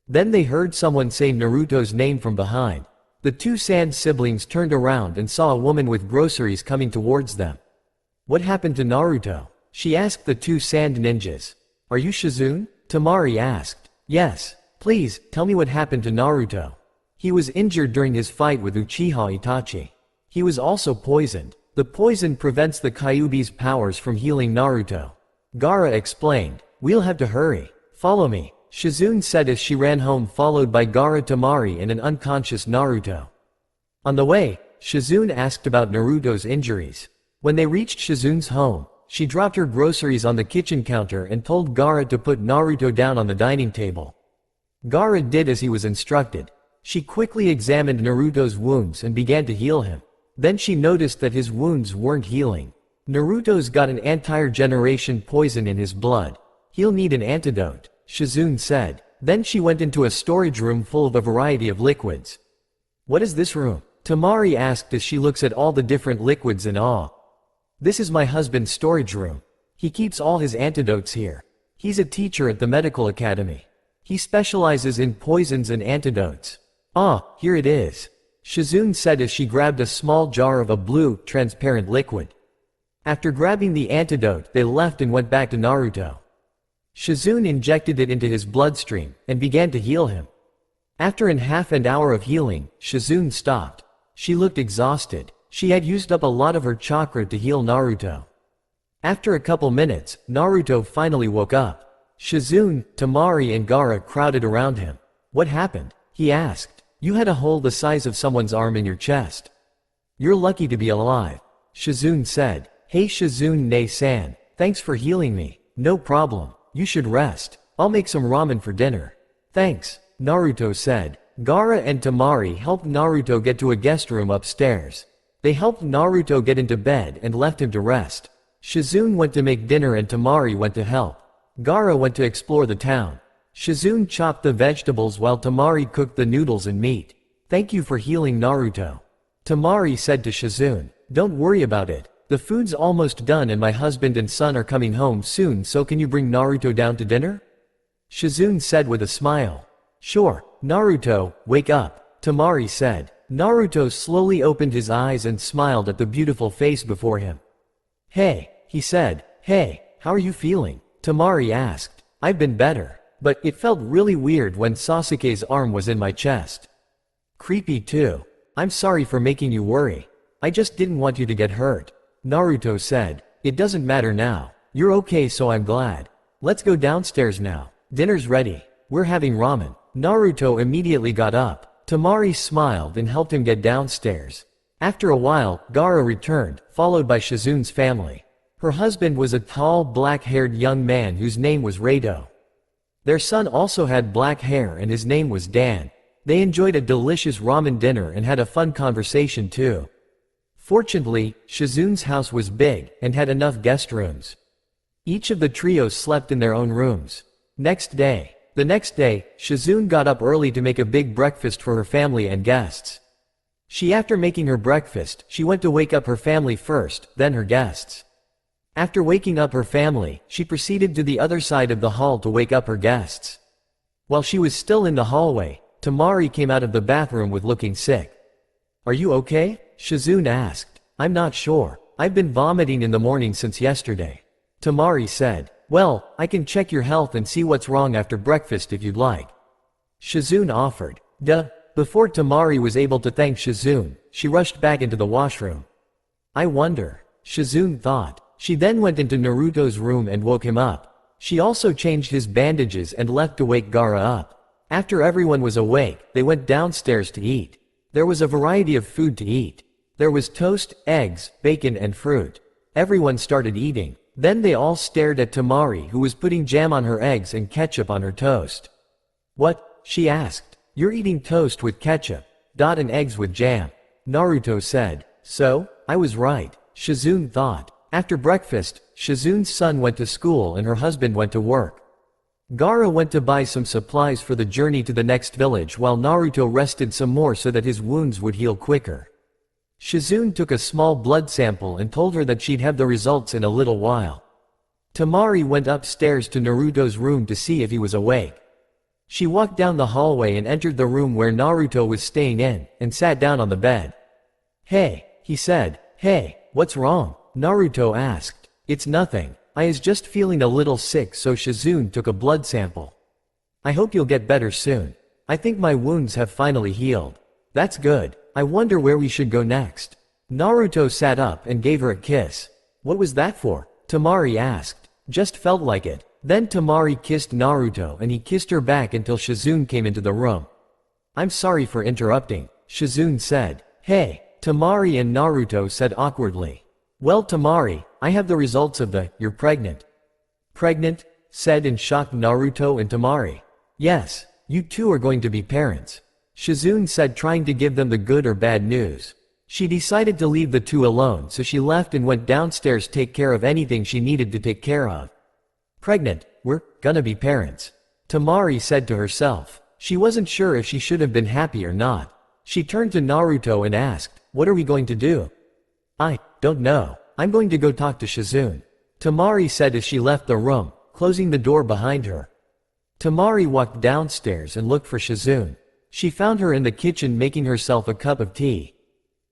Then they heard someone say Naruto's name from behind. The two Sand siblings turned around and saw a woman with groceries coming towards them. What happened to Naruto? She asked the two Sand ninjas. Are you Shizune? Temari asked. Yes. Please, tell me what happened to Naruto. He was injured during his fight with Uchiha Itachi. He was also poisoned. The poison prevents the Kyuubi's powers from healing Naruto. Gaara explained. We'll have to hurry. Follow me, Shizune said as she ran home, followed by Gaara, Temari and an unconscious Naruto. On the way, Shizune asked about Naruto's injuries. When they reached Shizune's home, she dropped her groceries on the kitchen counter and told Gaara to put Naruto down on the dining table. Gaara did as he was instructed. She quickly examined Naruto's wounds and began to heal him. Then she noticed that his wounds weren't healing. Naruto's got an entire generation poison in his blood. He'll need an antidote, Shizune said. Then she went into a storage room full of a variety of liquids. What is this room? Temari asked as she looks at all the different liquids in awe. This is my husband's storage room. He keeps all his antidotes here. He's a teacher at the medical academy. He specializes in poisons and antidotes. Ah, here it is, Shizune said as she grabbed a small jar of a blue, transparent liquid. After grabbing the antidote, they left and went back to Naruto. Shizune injected it into his bloodstream and began to heal him. After half an hour of healing, Shizune stopped. She looked exhausted. She had used up a lot of her chakra to heal Naruto. After a couple minutes, Naruto finally woke up. Shizune, Temari and Gaara crowded around him. What happened? He asked. You had a hole the size of someone's arm in your chest. You're lucky to be alive, Shizune said. Hey Shizune-san, thanks for healing me. No problem. You should rest. I'll make some ramen for dinner. Thanks, Naruto said. Gaara and Temari helped Naruto get to a guest room upstairs. They helped Naruto get into bed and left him to rest. Shizune went to make dinner and Temari went to help. Gaara went to explore the town. Shizune chopped the vegetables while Temari cooked the noodles and meat. Thank you for healing Naruto, Temari said to Shizune. Don't worry about it. The food's almost done and my husband and son are coming home soon, so can you bring Naruto down to dinner? Shizune said with a smile. Sure. Naruto, wake up, Temari said. Naruto slowly opened his eyes and smiled at the beautiful face before him. Hey, he said. Hey, how are you feeling? Temari asked. I've been better. But it felt really weird when Sasuke's arm was in my chest. Creepy too. I'm sorry for making you worry. I just didn't want you to get hurt, Naruto said. It doesn't matter now. You're okay, so I'm glad. Let's go downstairs now. Dinner's ready. We're having ramen. Naruto immediately got up. Temari smiled and helped him get downstairs. After a while, Gaara returned, followed by Shizune's family. Her husband was a tall, black-haired young man whose name was Rado. Their son also had black hair and his name was Dan. They enjoyed a delicious ramen dinner and had a fun conversation too. Fortunately, Shizune's house was big and had enough guest rooms. Each of the trio slept in their own rooms. The next day, Shizune got up early to make a big breakfast for her family and guests. After making her breakfast, she went to wake up her family first, then her guests. After waking up her family, she proceeded to the other side of the hall to wake up her guests. While she was still in the hallway, Temari came out of the bathroom with looking sick. "Are you okay?" Shizune asked. "I'm not sure. I've been vomiting in the morning since yesterday." Temari said. "Well, I can check your health and see what's wrong after breakfast if you'd like." Shizune offered. Duh. Before Temari was able to thank Shizune, she rushed back into the washroom. "I wonder," Shizune thought. She then went into Naruto's room and woke him up. She also changed his bandages and left to wake Gaara up. After everyone was awake, they went downstairs to eat. There was a variety of food to eat. There was toast, eggs, bacon and fruit. Everyone started eating. Then they all stared at Temari, who was putting jam on her eggs and ketchup on her toast. "What?" she asked. "You're eating toast with ketchup, and eggs with jam," Naruto said. "So, I was right," Shizune thought. After breakfast, Shizune's son went to school and her husband went to work. Gaara went to buy some supplies for the journey to the next village while Naruto rested some more so that his wounds would heal quicker. Shizune took a small blood sample and told her that she'd have the results in a little while. Temari went upstairs to Naruto's room to see if he was awake. She walked down the hallway and entered the room where Naruto was staying in, and sat down on the bed. "Hey," he said. "Hey, what's wrong?" Naruto asked. "It's nothing. I is just feeling a little sick, so Shizune took a blood sample. I hope you'll get better soon. I think my wounds have finally healed." "That's good. I wonder where we should go next." Naruto sat up and gave her a kiss. "What was that for?" Temari asked. "Just felt like it." Then Temari kissed Naruto and he kissed her back until Shizune came into the room. "I'm sorry for interrupting," Shizune said. "Hey," Temari and Naruto said awkwardly. "Well Temari, I have the results of you're pregnant." "Pregnant?" said in shock Naruto and Temari. "Yes, you two are going to be parents," Shizune said, trying to give them the good or bad news. She decided to leave the two alone, so she left and went downstairs to take care of anything she needed to take care of. "Pregnant, we're gonna be parents," Temari said to herself. She wasn't sure if she should have been happy or not. She turned to Naruto and asked, "What are we going to do?" "I don't know. I'm going to go talk to Shizune," Temari said as she left the room, closing the door behind her. Temari walked downstairs and looked for Shizune. She found her in the kitchen making herself a cup of tea.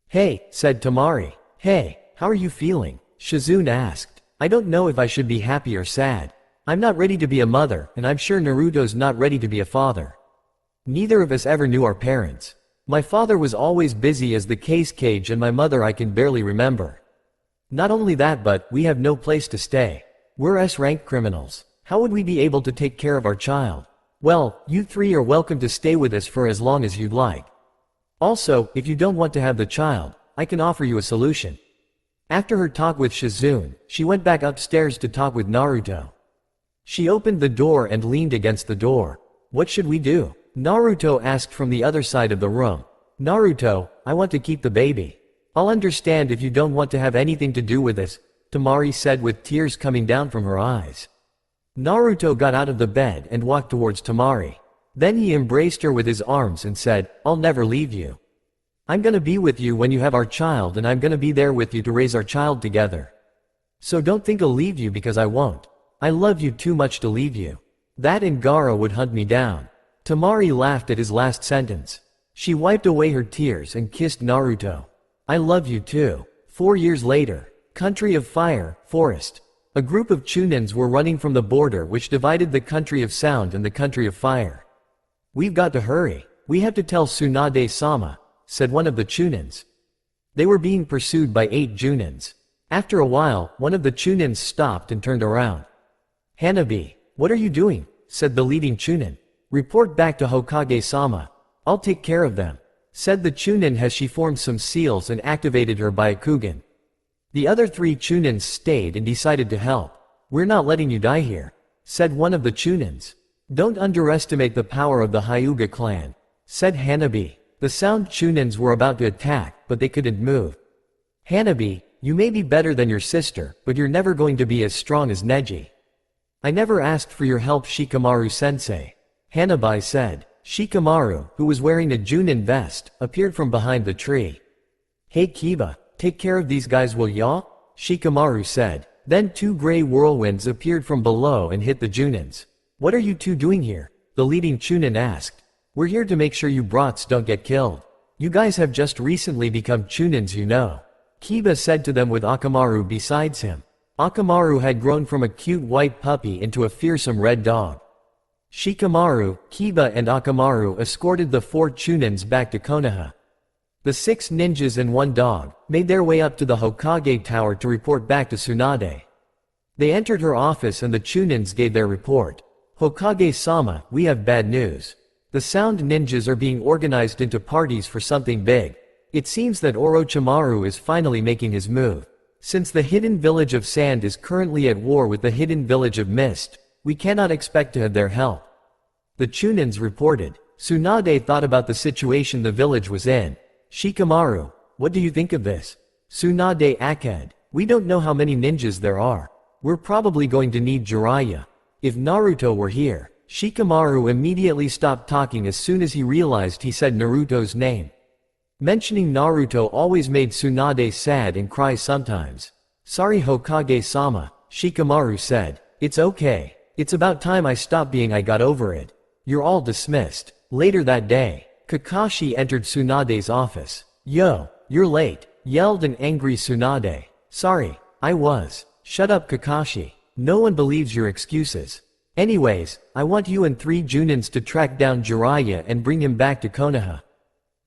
"Hey," said Temari. "Hey, how are you feeling?" Shizune asked. "I don't know if I should be happy or sad. I'm not ready to be a mother, and I'm sure Naruto's not ready to be a father. Neither of us ever knew our parents. My father was always busy as the case cage and my mother I can barely remember. Not only that, but we have no place to stay. We're S-rank criminals. How would we be able to take care of our child? Well, you three are welcome to stay with us for as long as you'd like. Also, if you don't want to have the child, I can offer you a solution." After her talk with Shizune, she went back upstairs to talk with Naruto. She opened the door and leaned against the door. "What should we do?" Naruto asked from the other side of the room. "Naruto, I want to keep the baby. I'll understand if you don't want to have anything to do with this," Temari said with tears coming down from her eyes. Naruto got out of the bed and walked towards Temari. Then he embraced her with his arms and said, "I'll never leave you. I'm gonna be with you when you have our child, and I'm gonna be there with you to raise our child together. So don't think I'll leave you, because I won't. I love you too much to leave you. That and Gaara would hunt me down." Temari laughed at his last sentence. She wiped away her tears and kissed Naruto. "I love you too." 4 years later, Country of Fire, Forest. A group of Chunins were running from the border which divided the Country of Sound and the Country of Fire. "We've got to hurry. We have to tell Tsunade-sama," said one of the Chunins. They were being pursued by 8 Junins. After a while, one of the Chunins stopped and turned around. "Hanabi, what are you doing?" said the leading Chunin. "Report back to Hokage-sama. I'll take care of them," said the Chunin as she formed some seals and activated her Byakugan. The other 3 Chunins stayed and decided to help. "We're not letting you die here," said one of the Chunins. "Don't underestimate the power of the Hyuga clan," said Hanabi. The Sound Chunins were about to attack, but they couldn't move. "Hanabi, you may be better than your sister, but you're never going to be as strong as Neji. I never asked for your help, Shikamaru-sensei," Hanabi said. Shikamaru, who was wearing a Junin vest, appeared from behind the tree. "Hey Kiba, take care of these guys will ya?" Shikamaru said. Then two gray whirlwinds appeared from below and hit the Junins. "What are you two doing here?" the leading Chunin asked. "We're here to make sure you brats don't get killed. You guys have just recently become Chunins, you know," Kiba said to them with Akamaru besides him. Akamaru had grown from a cute white puppy into a fearsome red dog. Shikamaru, Kiba and Akamaru escorted the 4 Chunins back to Konoha. The 6 ninjas and 1 dog made their way up to the Hokage Tower to report back to Tsunade. They entered her office and the Chunins gave their report. "Hokage-sama, we have bad news. The sound ninjas are being organized into parties for something big. It seems that Orochimaru is finally making his move. Since the hidden village of Sand is currently at war with the hidden village of Mist, we cannot expect to have their help," the Chunins reported. Tsunade thought about the situation the village was in. "Shikamaru, what do you think of this?" Tsunade aked. "We don't know how many ninjas there are. We're probably going to need Jiraiya. If Naruto were here." Shikamaru immediately stopped talking as soon as he realized he said Naruto's name. Mentioning Naruto always made Tsunade sad and cry sometimes. "Sorry Hokage-sama," Shikamaru said. "It's okay. It's about time I stopped being I got over it. You're all dismissed." Later that day, Kakashi entered Tsunade's office. "Yo, you're late," yelled an angry Tsunade. "Sorry, I was." "Shut up Kakashi. No one believes your excuses. Anyways, I want you and 3 Junins to track down Jiraiya and bring him back to Konoha."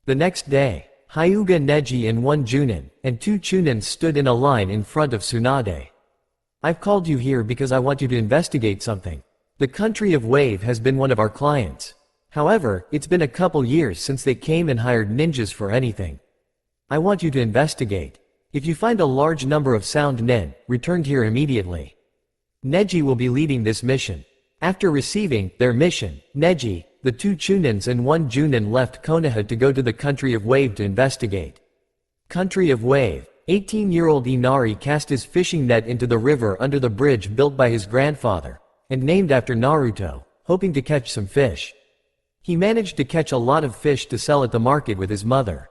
The next day, Hyuga Neji and 1 Junin, and 2 Chunins stood in a line in front of Tsunade. "I've called you here because I want you to investigate something. The country of Wave has been one of our clients. However, it's been a couple years since they came and hired ninjas for anything. I want you to investigate. If you find a large number of sound nin, return here immediately. Neji will be leading this mission." After receiving their mission, Neji, the 2 Chunins and 1 Junin left Konoha to go to the country of Wave to investigate. Country of Wave. 18-year-old Inari cast his fishing net into the river under the bridge built by his grandfather, and named after Naruto, hoping to catch some fish. He managed to catch a lot of fish to sell at the market with his mother.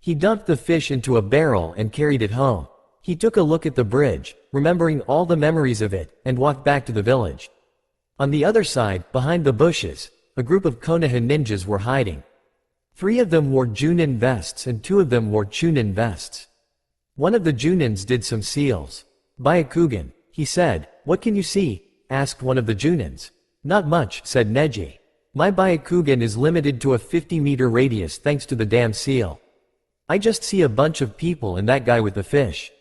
He dumped the fish into a barrel and carried it home. He took a look at the bridge, remembering all the memories of it, and walked back to the village. On the other side, behind the bushes, a group of Konoha ninjas were hiding. 3 of them wore Junin vests and 2 of them wore Chunin vests. One of the Junins did some seals. "Byakugan," he said. "What can you see?" asked one of the Junins. "Not much," said Neji. "My Byakugan is limited to a 50-meter radius thanks to the damn seal. I just see a bunch of people and that guy with the fish.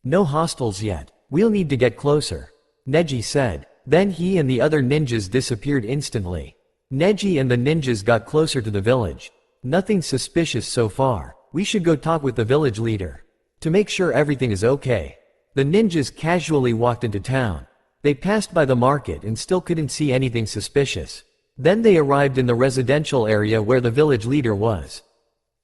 No hostiles yet. We'll need to get closer," Neji said. Then he and the other ninjas disappeared instantly. Neji and the ninjas got closer to the village. "Nothing suspicious so far. We should go talk with the village leader to make sure everything is okay." The ninjas casually walked into town. They passed by the market and still couldn't see anything suspicious. Then they arrived in the residential area where the village leader was.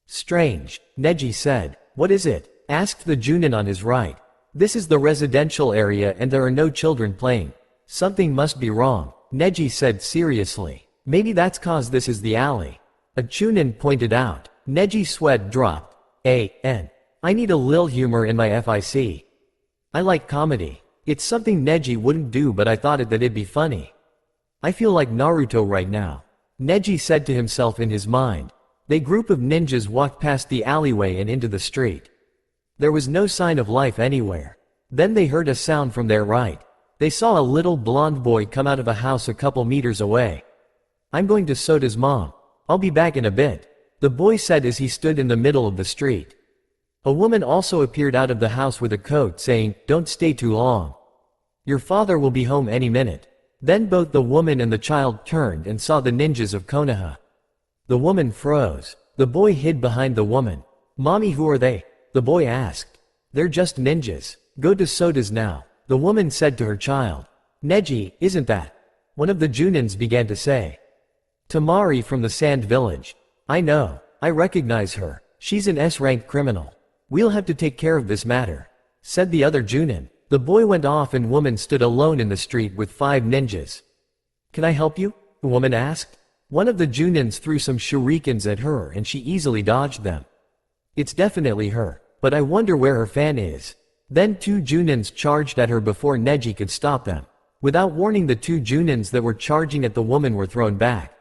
"Strange," Neji said. "What is it?" asked the Junin on his right. "This is the residential area and there are no children playing. Something must be wrong," Neji said seriously. "Maybe that's cause this is the alley," a Chunin pointed out. Neji's sweat dropped. I need a lil humor in my FIC. I like comedy. It's something Neji wouldn't do but I thought it'd be funny. I feel like Naruto right now," Neji said to himself in his mind. The group of ninjas walked past the alleyway and into the street. There was no sign of life anywhere. Then they heard a sound from their right. They saw a little blonde boy come out of a house a couple meters away. "I'm going to Soda's mom. I'll be back in a bit," the boy said as he stood in the middle of the street. A woman also appeared out of the house with a coat saying, "Don't stay too long. Your father will be home any minute." Then both the woman and the child turned and saw the ninjas of Konoha. The woman froze. The boy hid behind the woman. "Mommy, who are they?" the boy asked. "They're just ninjas. Go to Soda's now," the woman said to her child. "Neji, isn't that?" one of the Junins began to say. "Temari from the Sand Village. I know. I recognize her. She's an S-rank criminal. We'll have to take care of this matter," said the other Junin. The boy went off and woman stood alone in the street with 5 ninjas. "Can I help you?" the woman asked. One of the Junins threw some shurikens at her and she easily dodged them. It's definitely her, but I wonder where her fan is. Then 2 Junins charged at her before Neji could stop them. Without warning, the 2 Junins that were charging at the woman were thrown back.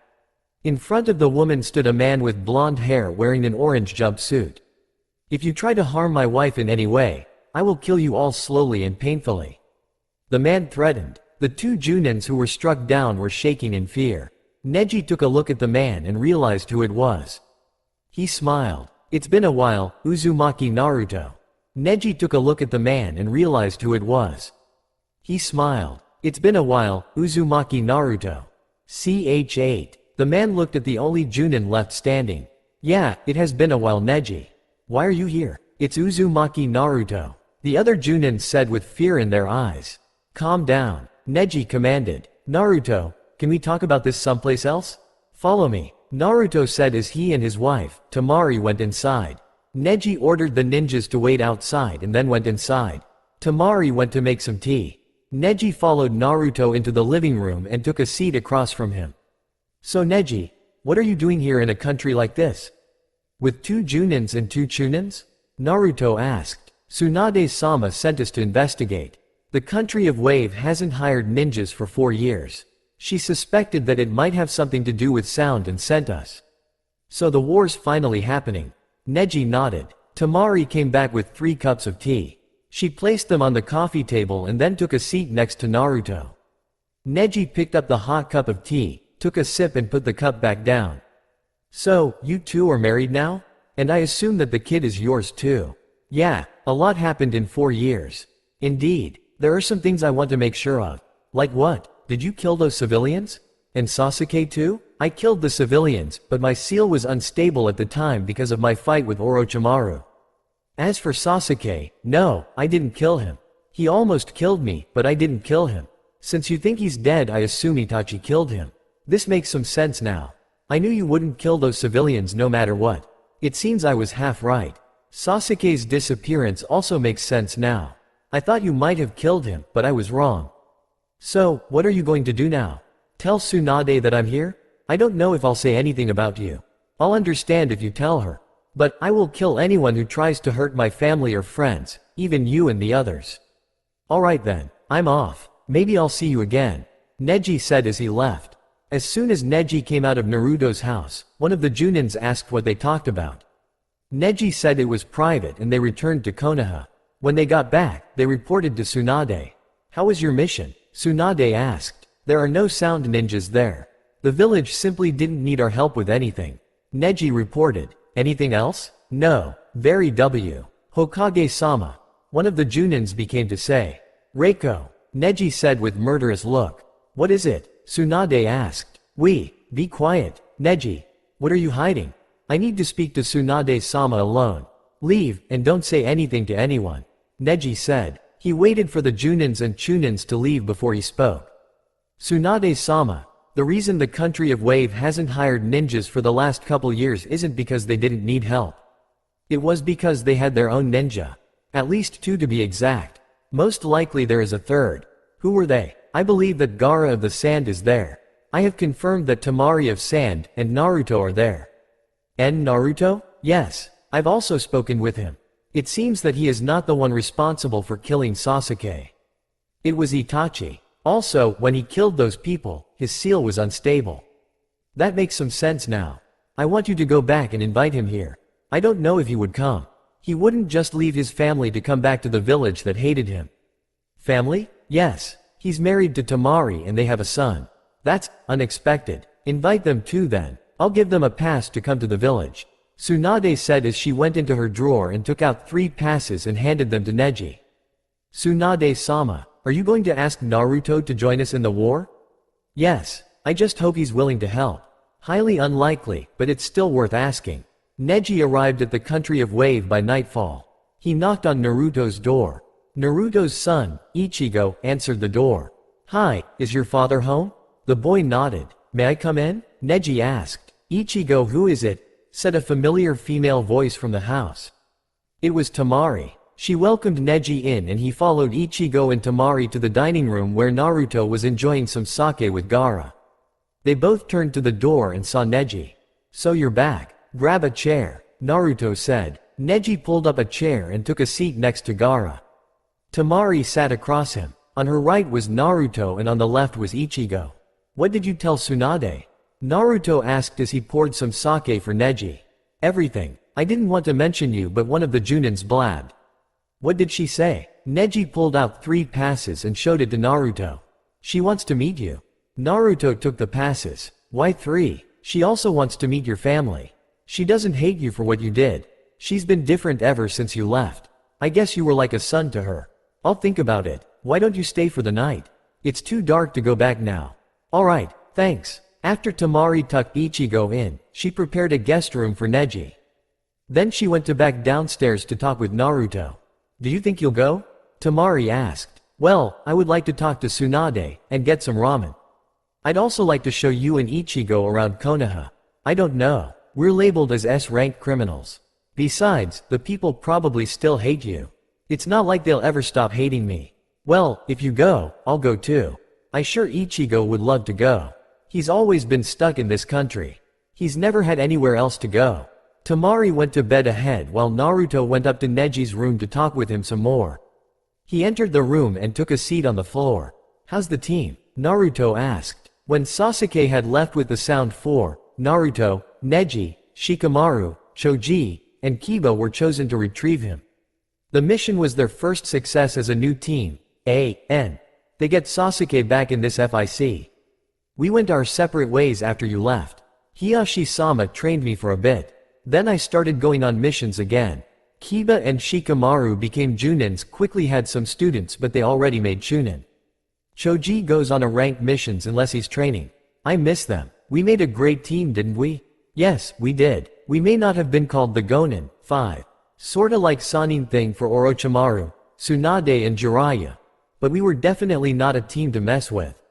In front of the woman stood a man with blonde hair wearing an orange jumpsuit. If you try to harm my wife in any way, I will kill you all slowly and painfully. The man threatened. The 2 Junins who were struck down were shaking in fear. Neji took a look at the man and realized who it was. He smiled. It's been a while, Uzumaki Naruto. Neji took a look at the man and realized who it was. He smiled. It's been a while, Uzumaki Naruto. Ch8. The man looked at the only Junin left standing. Yeah, it has been a while, Neji. Why are you here? It's Uzumaki Naruto. The other Junin said with fear in their eyes. Calm down, Neji commanded. Naruto, can we talk about this someplace else? Follow me, Naruto said as he and his wife, Temari, went inside. Neji ordered the ninjas to wait outside and then went inside. Temari went to make some tea. Neji followed Naruto into the living room and took a seat across from him. So Neji, what are you doing here in a country like this? With 2 Junins and 2 Chunins? Naruto asked. Tsunade-sama sent us to investigate. The country of Wave hasn't hired ninjas for 4 years. She suspected that it might have something to do with sound and sent us. So the war's finally happening. Neji nodded. Temari came back with 3 cups of tea. She placed them on the coffee table and then took a seat next to Naruto. Neji picked up the hot cup of tea, took a sip and put the cup back down. So, you 2 are married now? And I assume that the kid is yours too. Yeah, a lot happened in 4 years. Indeed, there are some things I want to make sure of. Like what? Did you kill those civilians? And Sasuke too? I killed the civilians, but my seal was unstable at the time because of my fight with Orochimaru. As for Sasuke, no, I didn't kill him. He almost killed me, but I didn't kill him. Since you think he's dead, I assume Itachi killed him. This makes some sense now. I knew you wouldn't kill those civilians no matter what. It seems I was half right. Sasuke's disappearance also makes sense now. I thought you might have killed him, but I was wrong. So, what are you going to do now? Tell Tsunade that I'm here? I don't know if I'll say anything about you. I'll understand if you tell her. But I will kill anyone who tries to hurt my family or friends, even you and the others. Alright then, I'm off. Maybe I'll see you again, Neji said as he left. As soon as Neji came out of Naruto's house, one of the Junins asked what they talked about. Neji said it was private and they returned to Konoha. When they got back, they reported to Tsunade. How was your mission? Tsunade asked. There are no sound ninjas there. The village simply didn't need our help with anything. Neji reported. Anything else? No. Very W. Hokage-sama. One of the Junins became to say. Reiko. Neji said with murderous look. What is it? Tsunade asked. Be quiet, Neji. What are you hiding? I need to speak to Tsunade-sama alone. Leave, and don't say anything to anyone, Neji said. He waited for the Junins and Chunins to leave before he spoke. Tsunade-sama, the reason the country of Wave hasn't hired ninjas for the last couple years isn't because they didn't need help. It was because they had their own ninja. At least 2 to be exact. Most likely there is a third. Who were they? I believe that Gaara of the Sand is there. I have confirmed that Temari of Sand and Naruto are there. And Naruto? Yes. I've also spoken with him. It seems that he is not the one responsible for killing Sasuke. It was Itachi. Also, when he killed those people, his seal was unstable. That makes some sense now. I want you to go back and invite him here. I don't know if he would come. He wouldn't just leave his family to come back to the village that hated him. Family? Yes. He's married to Temari and they have a son. That's unexpected. Invite them too then. I'll give them a pass to come to the village. Tsunade said as she went into her drawer and took out 3 passes and handed them to Neji. Tsunade-sama, are you going to ask Naruto to join us in the war? Yes. I just hope he's willing to help. Highly unlikely, but it's still worth asking. Neji arrived at the country of Wave by nightfall. He knocked on Naruto's door. Naruto's son, Ichigo, answered the door. Hi, is your father home? The boy nodded. May I come in? Neji asked. Ichigo, who is it? Said a familiar female voice from the house. It was Temari. She welcomed Neji in and he followed Ichigo and Temari to the dining room where Naruto was enjoying some sake with Gaara. They both turned to the door and saw Neji. "So you're back. Grab a chair," Naruto said. Neji pulled up a chair and took a seat next to Gaara. Temari sat across him. On her right was Naruto and on the left was Ichigo. "What did you tell Tsunade?" Naruto asked as he poured some sake for Neji. "Everything. I didn't want to mention you, but one of the Junins blabbed." "What did she say?" Neji pulled out 3 passes and showed it to Naruto. "She wants to meet you." Naruto took the passes. "Why 3? She also wants to meet your family. She doesn't hate you for what you did. She's been different ever since you left. I guess you were like a son to her." "I'll think about it. Why don't you stay for the night? It's too dark to go back now." "Alright, thanks." After Temari tucked Ichigo in, she prepared a guest room for Neji. Then she went back downstairs to talk with Naruto. "Do you think you'll go?" Temari asked. "Well, I would like to talk to Tsunade and get some ramen. I'd also like to show you and Ichigo around Konoha. I don't know. We're labeled as S-rank criminals. Besides, the people probably still hate you. It's not like they'll ever stop hating me." "Well, if you go, I'll go too. I'm sure Ichigo would love to go. He's always been stuck in this country. He's never had anywhere else to go." Temari went to bed ahead while Naruto went up to Neji's room to talk with him some more. He entered the room and took a seat on the floor. "How's the team?" Naruto asked. When Sasuke had left with the Sound 4, Naruto, Neji, Shikamaru, Choji, and Kiba were chosen to retrieve him. The mission was their first success as a new team. They get Sasuke back in this FIC. "We went our separate ways after you left. Hiyashi-sama trained me for a bit. Then I started going on missions again. Kiba and Shikamaru became Junins, quickly had some students, but they already made Chunin. Choji goes on a ranked missions unless he's training. I miss them. We made a great team, didn't we?" "Yes, we did. We may not have been called the Gonin 5. Sorta like Sanin thing for Orochimaru, Tsunade and Jiraiya. But we were definitely not a team to mess with."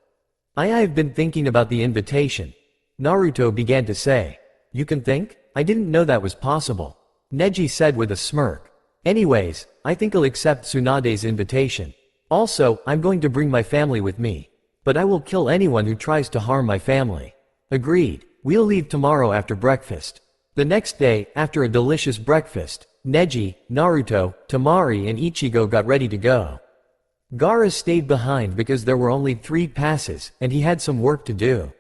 I've been thinking about the invitation," Naruto began to say. "You can think? I didn't know that was possible," Neji said with a smirk. "Anyways, I think I'll accept Tsunade's invitation. Also, I'm going to bring my family with me. But I will kill anyone who tries to harm my family." "Agreed. We'll leave tomorrow after breakfast." The next day, after a delicious breakfast, Neji, Naruto, Temari and Ichigo got ready to go. Gaara stayed behind because there were only 3 passes, and he had some work to do.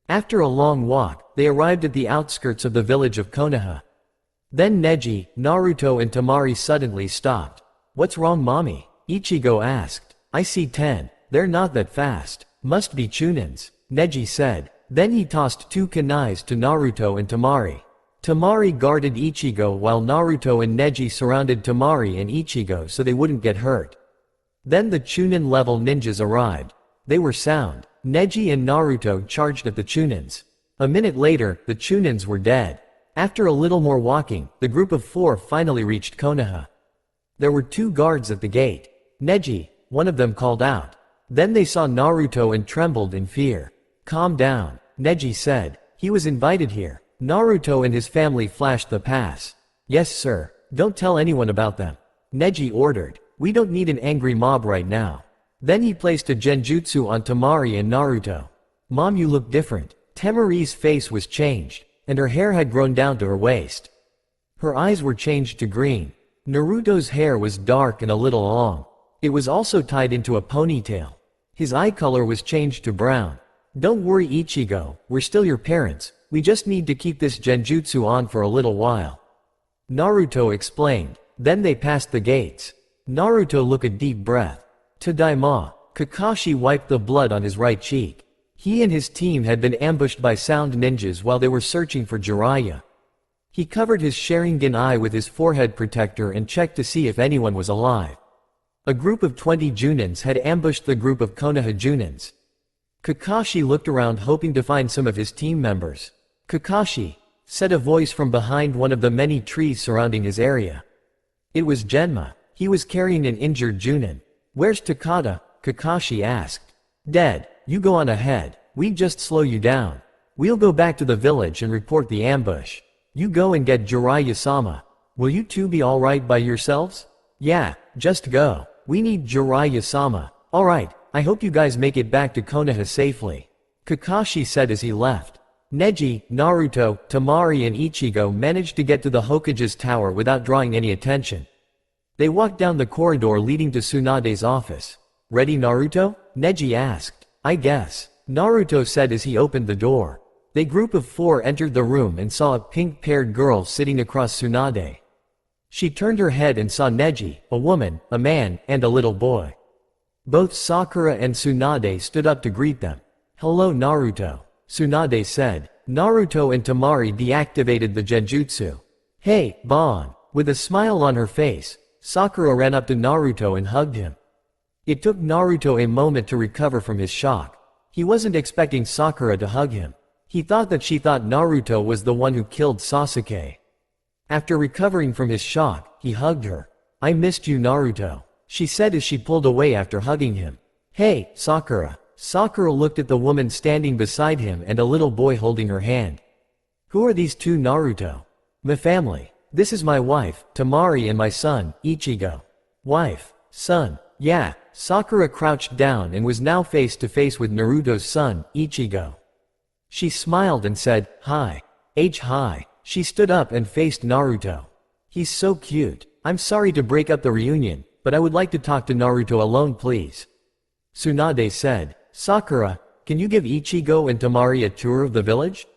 After a long walk, they arrived at the outskirts of the village of Konoha. Then Neji, Naruto and Temari suddenly stopped. "What's wrong, mommy?" Ichigo asked. "I see 10. They're not that fast. Must be Chunins," Neji said. Then he tossed 2 kunais to Naruto and Temari. Temari guarded Ichigo while Naruto and Neji surrounded Temari and Ichigo so they wouldn't get hurt. Then the Chunin level ninjas arrived. They were sound. Neji and Naruto charged at the Chunins. A minute later, the Chunins were dead. After a little more walking, the group of 4 finally reached Konoha. There were 2 guards at the gate. "Neji," one of them called out. Then they saw Naruto and trembled in fear. "Calm down," Neji said. "He was invited here." Naruto and his family flashed the pass. "Yes sir. Don't tell anyone about them," Neji ordered. "We don't need an angry mob right now." Then he placed a genjutsu on Temari and Naruto. "Mom, you look different." Temari's face was changed, and her hair had grown down to her waist. Her eyes were changed to green. Naruto's hair was dark and a little long. It was also tied into a ponytail. His eye color was changed to brown. "Don't worry Ichigo, we're still your parents. We just need to keep this genjutsu on for a little while," Naruto explained. Then they passed the gates. Naruto took a deep breath. Tadaima. Kakashi wiped the blood on his right cheek. He and his team had been ambushed by sound ninjas while they were searching for Jiraiya. He covered his Sharingan eye with his forehead protector and checked to see if anyone was alive. A group of 20 Junins had ambushed the group of Konoha Junins. Kakashi looked around hoping to find some of his team members. "Kakashi," said a voice from behind one of the many trees surrounding his area. It was Genma. He was carrying an injured Junin. "Where's Takada?" Kakashi asked. "Dead. You go on ahead. We'd just slow you down. We'll go back to the village and report the ambush. You go and get Jiraiya-sama. Will you two be alright by yourselves?" "Yeah, just go. We need Jiraiya-sama." "Alright, I hope you guys make it back to Konoha safely." Kakashi said as he left. Neji, Naruto, Temari and Ichigo managed to get to the Hokage's tower without drawing any attention. They walked down the corridor leading to Tsunade's office. "Ready, Naruto?" Neji asked. "I guess," Naruto said as he opened the door. The group of four entered the room and saw a pink-haired girl sitting across Tsunade. She turned her head and saw Neji, a woman, a man, and a little boy. Both Sakura and Tsunade stood up to greet them. "Hello, Naruto," Tsunade said. Naruto and Temari deactivated the genjutsu. "Hey, Bon." With a smile on her face, Sakura ran up to Naruto and hugged him. It took Naruto a moment to recover from his shock. He wasn't expecting Sakura to hug him. He thought that she thought Naruto was the one who killed Sasuke. After recovering from his shock, he hugged her. "I missed you, Naruto," she said as she pulled away after hugging him. "Hey, Sakura." Sakura looked at the woman standing beside him and a little boy holding her hand. "Who are these two, Naruto?" "My family. This is my wife, Temari, and my son, Ichigo." "Wife, son." "Yeah." Sakura crouched down and was now face to face with Naruto's son, Ichigo. She smiled and said, "Hi." Hi. She stood up and faced Naruto. "He's so cute. I'm sorry to break up the reunion, but I would like to talk to Naruto alone, please," Tsunade said. "Sakura, can you give Ichigo and Temari a tour of the village?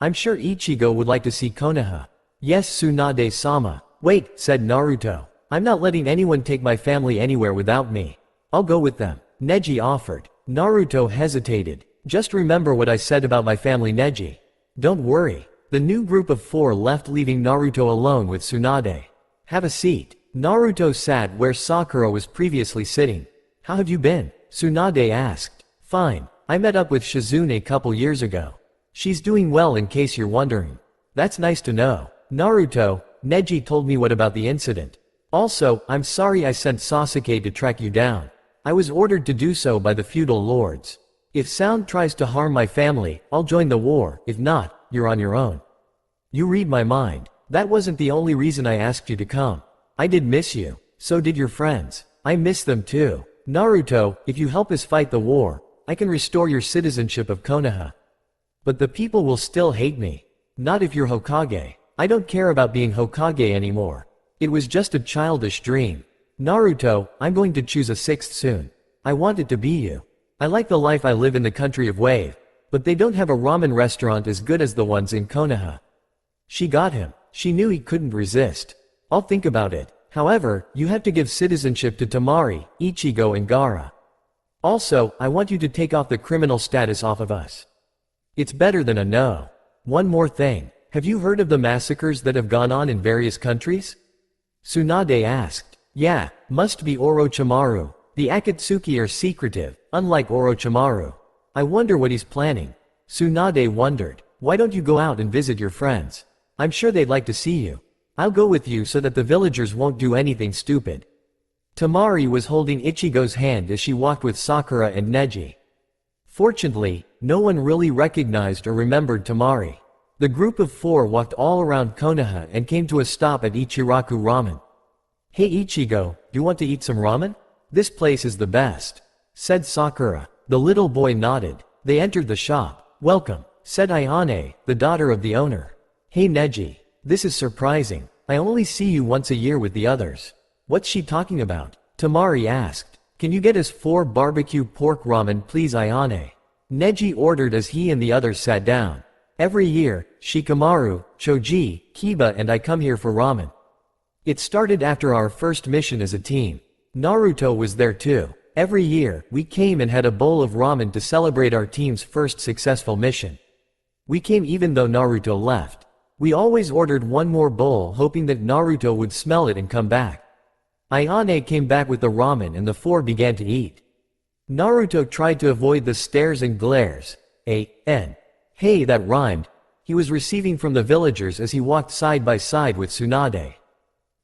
I'm sure Ichigo would like to see Konoha." "Yes, Tsunade-sama." "Wait," said Naruto. "I'm not letting anyone take my family anywhere without me. I'll go with them," Neji offered. Naruto hesitated. "Just remember what I said about my family, Neji." "Don't worry." The new group of four left, leaving Naruto alone with Tsunade. "Have a seat." Naruto sat where Sakura was previously sitting. "How have you been?" Tsunade asked. "Fine. I met up with Shizune a couple years ago. She's doing well, in case you're wondering." "That's nice to know." "Naruto, Neji told me what about the incident. Also, I'm sorry I sent Sasuke to track you down. I was ordered to do so by the feudal lords. If Sound tries to harm my family, I'll join the war. If not, you're on your own. You read my mind. That wasn't the only reason I asked you to come. I did miss you. So did your friends. I miss them too. Naruto, if you help us fight the war, I can restore your citizenship of Konoha. But the people will still hate me. Not if you're Hokage. I don't care about being Hokage anymore. It was just a childish dream. Naruto, I'm going to choose a sixth soon. I want it to be you. I like the life I live in the country of Wave, but they don't have a ramen restaurant as good as the ones in Konoha." She got him. She knew he couldn't resist. "I'll think about it. However, you have to give citizenship to Temari, Ichigo and Gaara. Also, I want you to take off the criminal status off of us. It's better than a no. One more thing. Have you heard of the massacres that have gone on in various countries?" Tsunade asked. "Yeah, must be Orochimaru. The Akatsuki are secretive, unlike Orochimaru. I wonder what he's planning." Tsunade wondered. "Why don't you go out and visit your friends? I'm sure they'd like to see you. I'll go with you so that the villagers won't do anything stupid." Temari was holding Ichigo's hand as she walked with Sakura and Neji. Fortunately, no one really recognized or remembered Temari. The group of four walked all around Konoha and came to a stop at Ichiraku Ramen. "Hey Ichigo, do you want to eat some ramen? This place is the best," said Sakura. The little boy nodded. They entered the shop. "Welcome," said Ayane, the daughter of the owner. "Hey Neji. This is surprising. I only see you once a year with the others." "What's she talking about?" Temari asked. "Can you get us 4 barbecue pork ramen please, Ayane?" Neji ordered as he and the others sat down. "Every year, Shikamaru, Choji, Kiba and I come here for ramen. It started after our first mission as a team. Naruto was there too. Every year, we came and had a bowl of ramen to celebrate our team's first successful mission. We came even though Naruto left. We always ordered one more bowl hoping that Naruto would smell it and come back." Ayane came back with the ramen and the four began to eat. Naruto tried to avoid the stares and glares. Hey, that rhymed. He was receiving from the villagers as he walked side by side with Tsunade.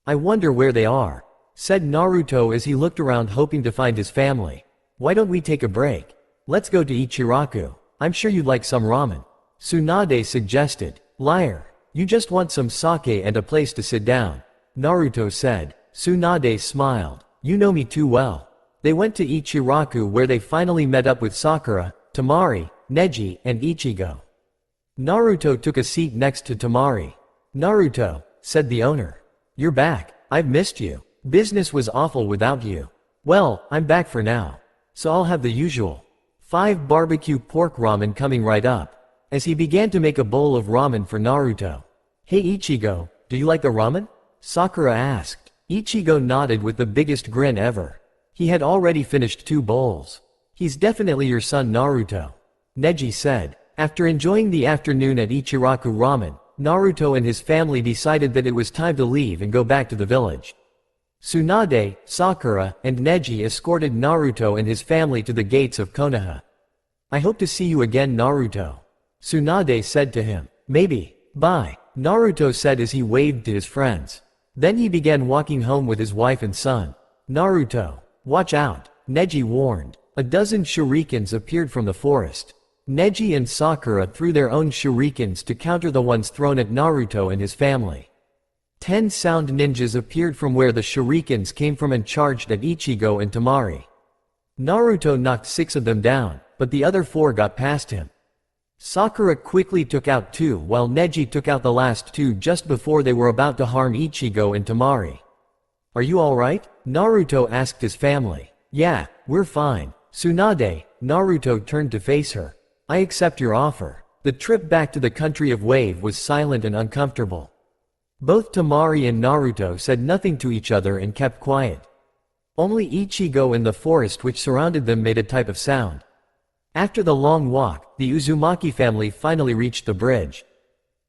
"I wonder where they are," said Naruto as he looked around hoping to find his family. "Why don't we take a break? Let's go to Ichiraku. I'm sure you'd like some ramen," Tsunade suggested. "Liar. You just want some sake and a place to sit down," Naruto said. Tsunade smiled. "You know me too well." They went to Ichiraku where they finally met up with Sakura, Temari, Neji, and Ichigo. Naruto took a seat next to Temari. "Naruto," said the owner. "You're back. I've missed you. Business was awful without you." "Well, I'm back for now. So I'll have the usual 5 barbecue pork ramen coming right up," as he began to make a bowl of ramen for Naruto. "Hey Ichigo, do you like the ramen?" Sakura asked. Ichigo nodded with the biggest grin ever. He had already finished 2 bowls. "He's definitely your son Naruto," Neji said. After enjoying the afternoon at Ichiraku Ramen, Naruto and his family decided that it was time to leave and go back to the village. Tsunade, Sakura, and Neji escorted Naruto and his family to the gates of Konoha. "I hope to see you again, Naruto," Tsunade said to him. "Maybe. Bye," Naruto said as he waved to his friends. Then he began walking home with his wife and son. "Naruto, watch out," Neji warned. A dozen shurikens appeared from the forest. Neji and Sakura threw their own shurikens to counter the ones thrown at Naruto and his family. 10 sound ninjas appeared from where the shurikens came from and charged at Ichigo and Temari. Naruto knocked 6 of them down, but the other 4 got past him. Sakura quickly took out 2 while Neji took out the last 2 just before they were about to harm Ichigo and Temari. "Are you alright?" Naruto asked his family. "Yeah, we're fine." Tsunade, Naruto turned to face her. "I accept your offer." The trip back to the country of Wave was silent and uncomfortable. Both Temari and Naruto said nothing to each other and kept quiet. Only Ichigo and the forest which surrounded them made a type of sound. After the long walk, the Uzumaki family finally reached the bridge.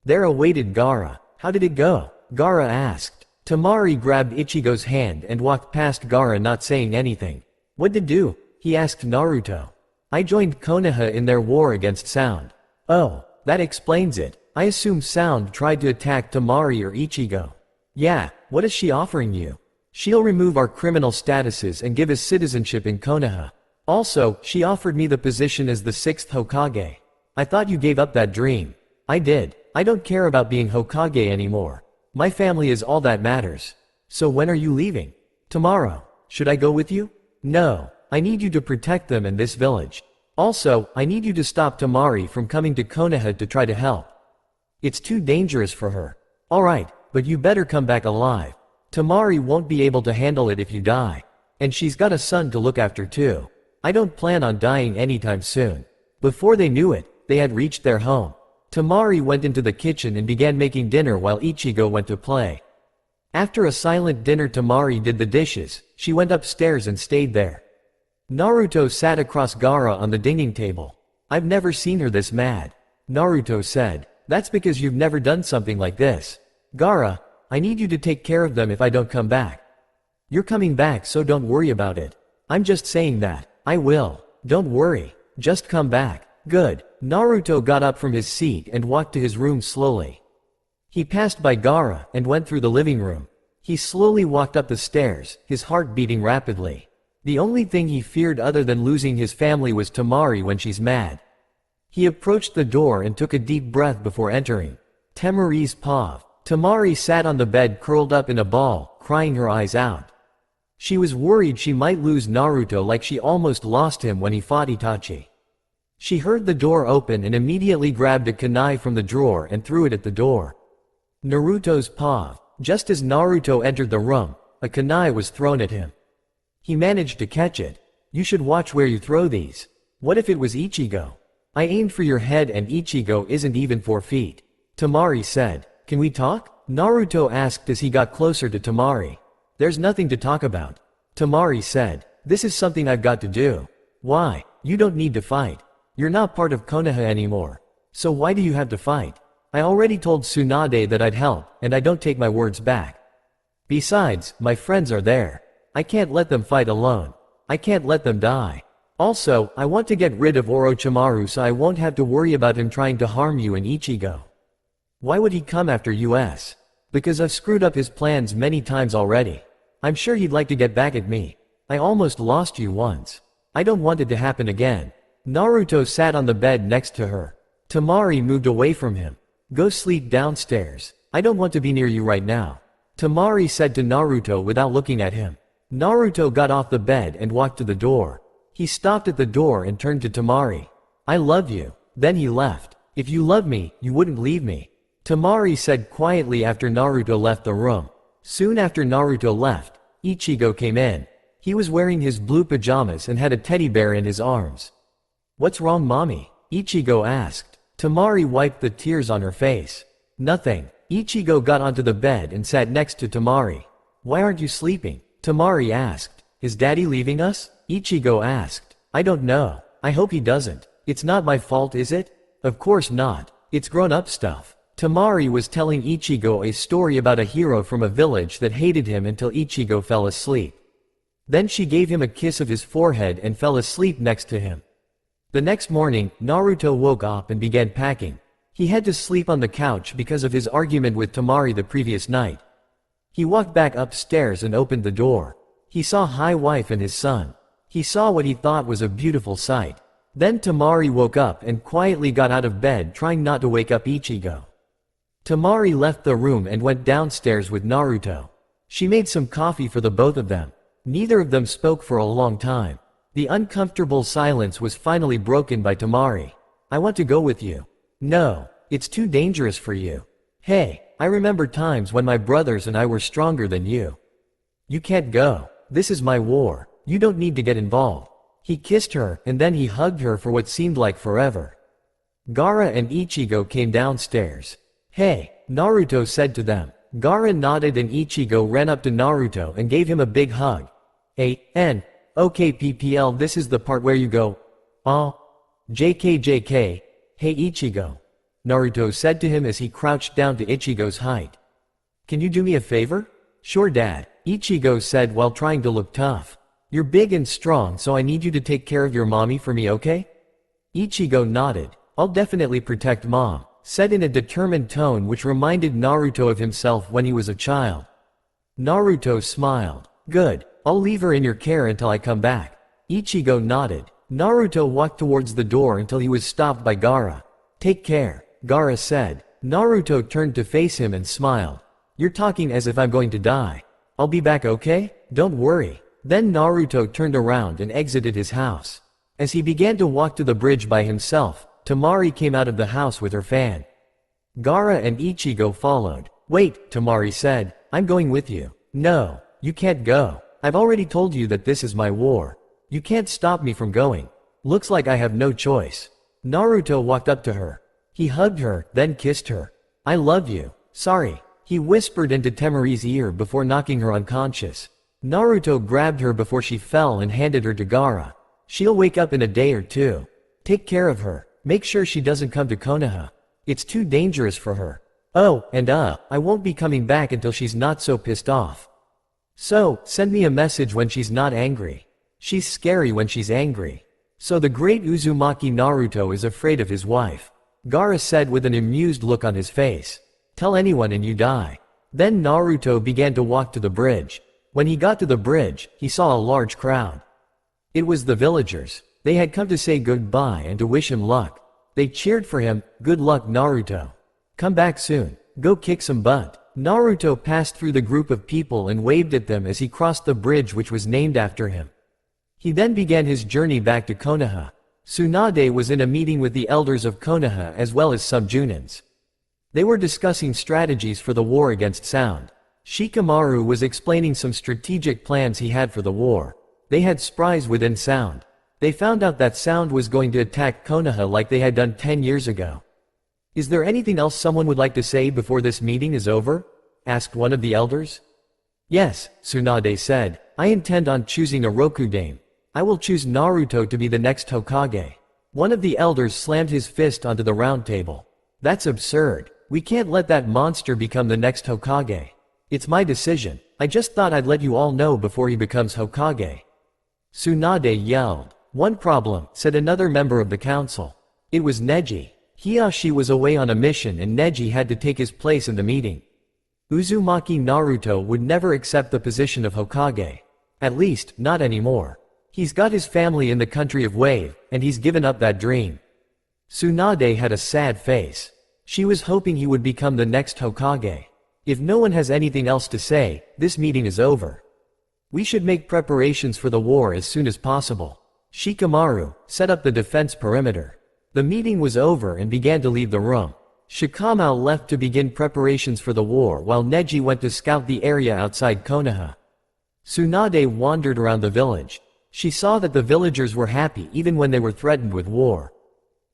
There awaited Gaara. "How did it go?" Gaara asked. Temari grabbed Ichigo's hand and walked past Gaara not saying anything. "What did you do?" he asked Naruto. "I joined Konoha in their war against Sound." "Oh, that explains it. I assume Sound tried to attack Temari or Ichigo." "Yeah, what is she offering you?" "She'll remove our criminal statuses and give us citizenship in Konoha. Also, she offered me the position as the 6th Hokage." "I thought you gave up that dream." "I did. I don't care about being Hokage anymore. My family is all that matters." "So when are you leaving?" "Tomorrow." "Should I go with you?" "No. I need you to protect them and this village. Also, I need you to stop Temari from coming to Konoha to try to help. It's too dangerous for her." "Alright, but you better come back alive. Temari won't be able to handle it if you die. And she's got a son to look after too. I don't plan on dying anytime soon." Before they knew it, they had reached their home. Temari went into the kitchen and began making dinner while Ichigo went to play. After a silent dinner, Temari did the dishes. She went upstairs and stayed there. Naruto sat across Gaara on the dining table. "I've never seen her this mad," Naruto said. "That's because you've never done something like this. Gaara, I need you to take care of them if I don't come back." "You're coming back, so don't worry about it." "I'm just saying that." "I will. Don't worry. Just come back." "Good." Naruto got up from his seat and walked to his room slowly. He passed by Gaara and went through the living room. He slowly walked up the stairs, his heart beating rapidly. The only thing he feared other than losing his family was Temari when she's mad. He approached the door and took a deep breath before entering. Temari's paw. Temari sat on the bed curled up in a ball, crying her eyes out. She was worried she might lose Naruto like she almost lost him when he fought Itachi. She heard the door open and immediately grabbed a kunai from the drawer and threw it at the door. Naruto's paw. Just as Naruto entered the room, a kunai was thrown at him. He managed to catch it. "You should watch where you throw these." "What if it was Ichigo?" "I aimed for your head and Ichigo isn't even 4 feet. Temari said. "Can we talk?" Naruto asked as he got closer to Temari. "There's nothing to talk about," Temari said. "This is something I've got to do." "Why? You don't need to fight. You're not part of Konoha anymore. So why do you have to fight?" "I already told Tsunade that I'd help, and I don't take my words back. Besides, my friends are there. I can't let them fight alone. I can't let them die. Also, I want to get rid of Orochimaru so I won't have to worry about him trying to harm you and Ichigo." "Why would he come after us?" "Because I've screwed up his plans many times already. I'm sure he'd like to get back at me. I almost lost you once. I don't want it to happen again." Naruto sat on the bed next to her. Temari moved away from him. "Go sleep downstairs. I don't want to be near you right now," Temari said to Naruto without looking at him. Naruto got off the bed and walked to the door. He stopped at the door and turned to Temari. I love you. Then he left. If you love me, you wouldn't leave me. Temari said quietly after Naruto left the room. Soon after Naruto left, Ichigo came in. He was wearing his blue pajamas and had a teddy bear in his arms. What's wrong, mommy? Ichigo asked. Temari wiped the tears on her face. Nothing. Ichigo got onto the bed and sat next to Temari. Why aren't you sleeping? Temari asked. Is daddy leaving us? Ichigo asked. I don't know. I hope he doesn't. It's not my fault, is it? Of course not. It's grown-up stuff. Temari was telling Ichigo a story about a hero from a village that hated him until Ichigo fell asleep. Then she gave him a kiss of his forehead and fell asleep next to him. The next morning, Naruto woke up and began packing. He had to sleep on the couch because of his argument with Temari the previous night. He walked back upstairs and opened the door. He saw High Wife and his son. He saw what he thought was a beautiful sight. Then Temari woke up and quietly got out of bed, trying not to wake up Ichigo. Temari left the room and went downstairs with Naruto. She made some coffee for the both of them. Neither of them spoke for a long time. The uncomfortable silence was finally broken by Temari. I want to go with you. No, it's too dangerous for you. Hey, I remember times when my brothers and I were stronger than you. You can't go. This is my war. You don't need to get involved. He kissed her, and then he hugged her for what seemed like forever. Gaara and Ichigo came downstairs. Hey, Naruto said to them. Gaara nodded and Ichigo ran up to Naruto and gave him a big hug. Okay PPL, this is the part where you go, JK. Hey Ichigo. Naruto said to him as he crouched down to Ichigo's height. Can you do me a favor? Sure dad, Ichigo said while trying to look tough. You're big and strong, so I need you to take care of your mommy for me, okay? Ichigo nodded. I'll definitely protect mom, said in a determined tone which reminded Naruto of himself when he was a child. Naruto smiled. Good, I'll leave her in your care until I come back. Ichigo nodded. Naruto walked towards the door until he was stopped by Gaara. Take care, Gaara said. Naruto turned to face him and smiled. You're talking as if I'm going to die. I'll be back, okay? Don't worry. Then Naruto turned around and exited his house. As he began to walk to the bridge by himself, Temari came out of the house with her fan. Gaara and Ichigo followed. Wait, Temari said. I'm going with you. No, you can't go. I've already told you that this is my war. You can't stop me from going. Looks like I have no choice. Naruto walked up to her. He hugged her, then kissed her. I love you. Sorry, he whispered into Temari's ear before knocking her unconscious. Naruto grabbed her before she fell and handed her to Gaara. She'll wake up in a day or two. Take care of her. Make sure she doesn't come to Konoha. It's too dangerous for her. Oh, and I won't be coming back until she's not so pissed off. So, send me a message when she's not angry. She's scary when she's angry. So the great Uzumaki Naruto is afraid of his wife. Gaara said with an amused look on his face. Tell anyone and you die. Then Naruto began to walk to the bridge. When he got to the bridge, he saw a large crowd. It was the villagers. They had come to say goodbye and to wish him luck. They cheered for him. Good luck, Naruto. Come back soon. Go kick some butt. Naruto passed through the group of people and waved at them as he crossed the bridge which was named after him. He then began his journey back to Konoha. Tsunade was in a meeting with the elders of Konoha as well as some Junins. They were discussing strategies for the war against Sound. Shikamaru was explaining some strategic plans he had for the war. They had spies within Sound. They found out that Sound was going to attack Konoha like they had done 10 years ago. Is there anything else someone would like to say before this meeting is over? Asked one of the elders. Yes, Tsunade said. I intend on choosing a Rokudame. I will choose Naruto to be the next Hokage. One of the elders slammed his fist onto the round table. That's absurd. We can't let that monster become the next Hokage. It's my decision. I just thought I'd let you all know before he becomes Hokage. Tsunade yelled. One problem, said another member of the council. It was Neji. Hiyashi was away on a mission and Neji had to take his place in the meeting. Uzumaki Naruto would never accept the position of Hokage. At least, not anymore. He's got his family in the country of Wave, and he's given up that dream. Tsunade had a sad face. She was hoping he would become the next Hokage. If no one has anything else to say, this meeting is over. We should make preparations for the war as soon as possible. Shikamaru, set up the defense perimeter. The meeting was over and began to leave the room. Shikamaru left to begin preparations for the war while Neji went to scout the area outside Konoha. Tsunade wandered around the village. She saw that the villagers were happy even when they were threatened with war.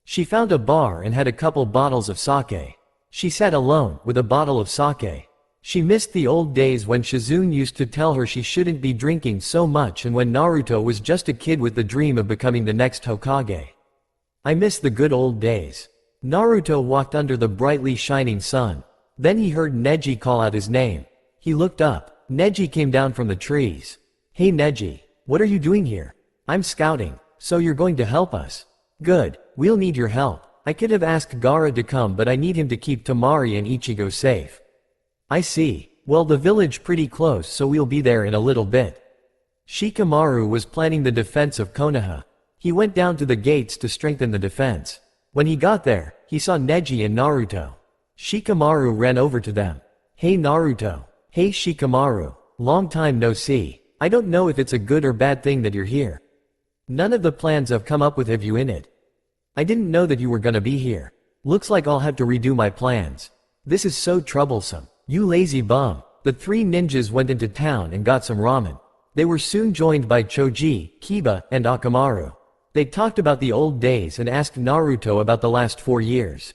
She found a bar and had a couple bottles of sake. She sat alone, with a bottle of sake. She missed the old days when Shizune used to tell her she shouldn't be drinking so much and when Naruto was just a kid with the dream of becoming the next Hokage. I miss the good old days. Naruto walked under the brightly shining sun. Then he heard Neji call out his name. He looked up. Neji came down from the trees. "Hey Neji, what are you doing here?" "I'm scouting." "So you're going to help us?" "Good, we'll need your help. I could have asked Gaara to come but I need him to keep Temari and Ichigo safe." "I see. Well, the village pretty close so we'll be there in a little bit." Shikamaru was planning the defense of Konoha. He went down to the gates to strengthen the defense. When he got there, he saw Neji and Naruto. Shikamaru ran over to them. "Hey Naruto." "Hey Shikamaru. Long time no see. I don't know if it's a good or bad thing that you're here. None of the plans I've come up with have you in it. I didn't know that you were gonna be here. Looks like I'll have to redo my plans. This is so troublesome. You lazy bum." The three ninjas went into town and got some ramen. They were soon joined by Choji, Kiba, and Akamaru. They talked about the old days and asked Naruto about the last 4 years.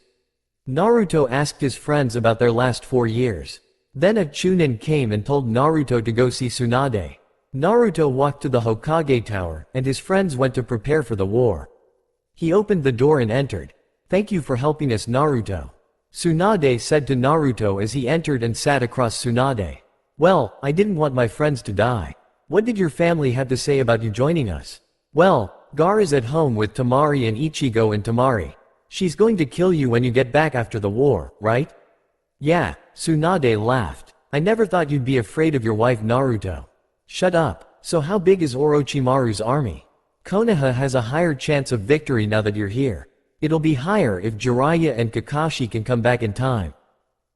Naruto asked his friends about their last 4 years. Then a Chunin came and told Naruto to go see Tsunade. Naruto walked to the Hokage Tower, and his friends went to prepare for the war. He opened the door and entered. "Thank you for helping us, Naruto," Tsunade said to Naruto as he entered and sat across Tsunade. "Well, I didn't want my friends to die. What did your family have to say about you joining us?" "Well, Gaara's at home with Temari and Ichigo and Temari. She's going to kill you when you get back after the war, right?" "Yeah," Tsunade laughed. "I never thought you'd be afraid of your wife Naruto." "Shut up. So how big is Orochimaru's army?" "Konoha has a higher chance of victory now that you're here. It'll be higher if Jiraiya and Kakashi can come back in time."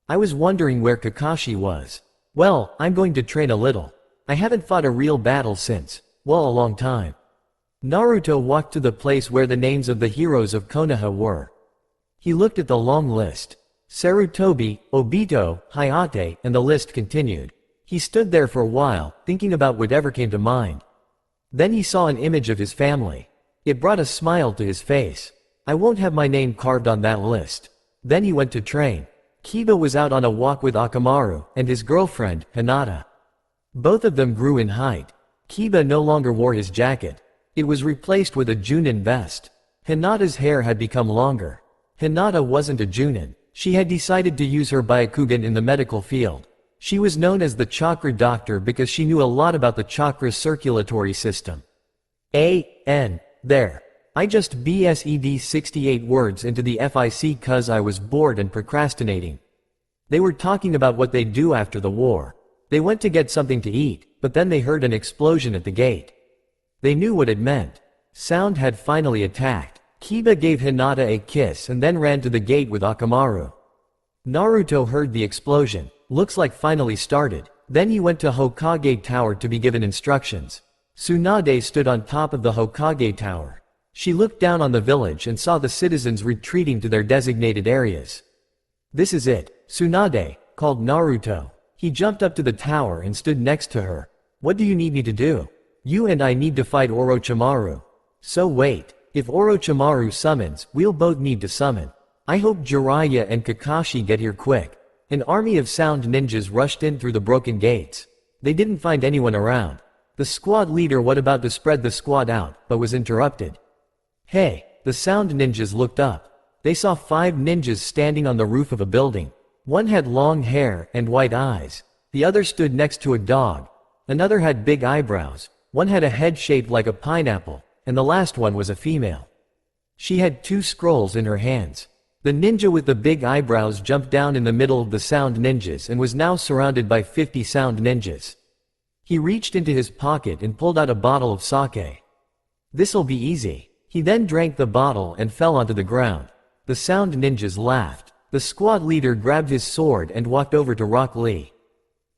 "I was wondering where Kakashi was." "Well, I'm going to train a little. I haven't fought a real battle since, well, a long time." Naruto walked to the place where the names of the heroes of Konoha were. He looked at the long list. Sarutobi, Obito, Hayate, and the list continued. He stood there for a while, thinking about whatever came to mind. Then he saw an image of his family. It brought a smile to his face. "I won't have my name carved on that list." Then he went to train. Kiba was out on a walk with Akamaru, and his girlfriend, Hinata. Both of them grew in height. Kiba no longer wore his jacket. It was replaced with a Junin vest. Hinata's hair had become longer. Hinata wasn't a Junin. She had decided to use her Byakugan in the medical field. She was known as the Chakra Doctor because she knew a lot about the chakra circulatory system. There. I just BSED 68 words into the FIC cause I was bored and procrastinating. They were talking about what they'd do after the war. They went to get something to eat, but then they heard an explosion at the gate. They knew what it meant. Sound had finally attacked. Kiba gave Hinata a kiss and then ran to the gate with Akamaru. Naruto heard the explosion. Looks like finally started. Then he went to Hokage Tower to be given instructions. Tsunade stood on top of the Hokage Tower. She looked down on the village and saw the citizens retreating to their designated areas. "This is it," Tsunade called Naruto. He jumped up to the tower and stood next to her. "What do you need me to do?" "You and I need to fight Orochimaru." "So wait. If Orochimaru summons, we'll both need to summon. I hope Jiraiya and Kakashi get here quick." An army of sound ninjas rushed in through the broken gates. They didn't find anyone around. The squad leader was about to spread the squad out, but was interrupted. "Hey!" The sound ninjas looked up. They saw 5 ninjas standing on the roof of a building. One had long hair and white eyes. The other stood next to a dog. Another had big eyebrows. One had a head shaped like a pineapple, and the last one was a female. She had 2 scrolls in her hands. The ninja with the big eyebrows jumped down in the middle of the sound ninjas and was now surrounded by 50 sound ninjas. He reached into his pocket and pulled out a bottle of sake. "This'll be easy." He then drank the bottle and fell onto the ground. The sound ninjas laughed. The squad leader grabbed his sword and walked over to Rock Lee.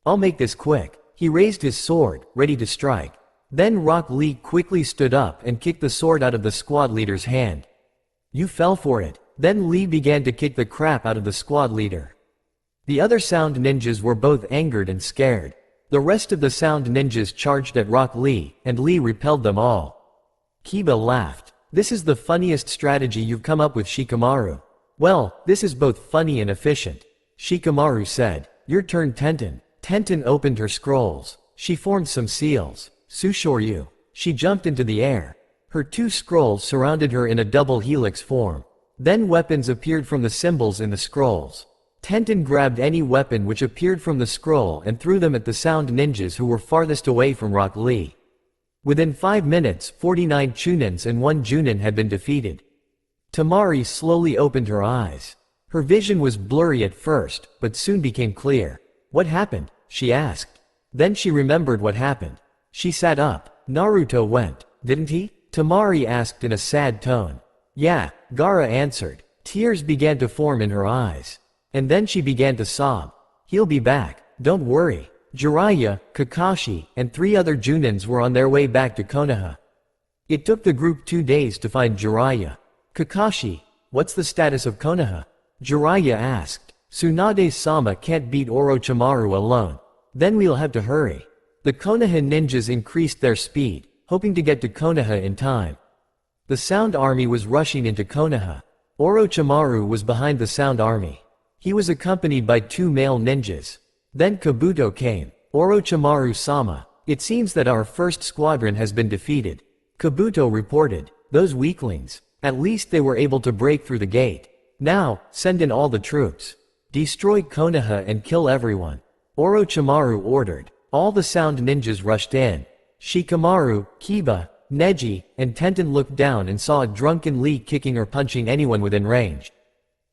"I'll make this quick." He raised his sword, ready to strike. Then Rock Lee quickly stood up and kicked the sword out of the squad leader's hand. You fell for it. Then Lee began to kick the crap out of the squad leader. The other sound ninjas were both angered and scared. The rest of the sound ninjas charged at Rock Lee, and Lee repelled them all. Kiba laughed. This is the funniest strategy you've come up with, Shikamaru. Well, this is both funny and efficient. Shikamaru said. Your turn, Tenten. Tenten opened her scrolls. She formed some seals. Sushoryu. She jumped into the air. Her 2 scrolls surrounded her in a double helix form. Then weapons appeared from the symbols in the scrolls. Tenten grabbed any weapon which appeared from the scroll and threw them at the sound ninjas who were farthest away from Rock Lee. Within 5 minutes, 49 Chunins and 1 Junin had been defeated. Temari slowly opened her eyes. Her vision was blurry at first, but soon became clear. What happened? She asked. Then she remembered what happened. She sat up. Naruto went, didn't he? Temari asked in a sad tone. Yeah, Gaara answered. Tears began to form in her eyes. And then she began to sob. He'll be back, don't worry. Jiraiya, Kakashi, and 3 other Junins were on their way back to Konoha. It took the group 2 days to find Jiraiya. Kakashi, what's the status of Konoha? Jiraiya asked. Tsunade-sama can't beat Orochimaru alone. Then we'll have to hurry. The Konoha ninjas increased their speed, hoping to get to Konoha in time. The Sound Army was rushing into Konoha. Orochimaru was behind the Sound Army. He was accompanied by 2 male ninjas. Then Kabuto came. Orochimaru-sama, it seems that our first squadron has been defeated. Kabuto reported. Those weaklings. At least they were able to break through the gate. Now, send in all the troops. Destroy Konoha and kill everyone. Orochimaru ordered. All the sound ninjas rushed in. Shikamaru, Kiba, Neji, and Tenten looked down and saw a drunken Lee kicking or punching anyone within range.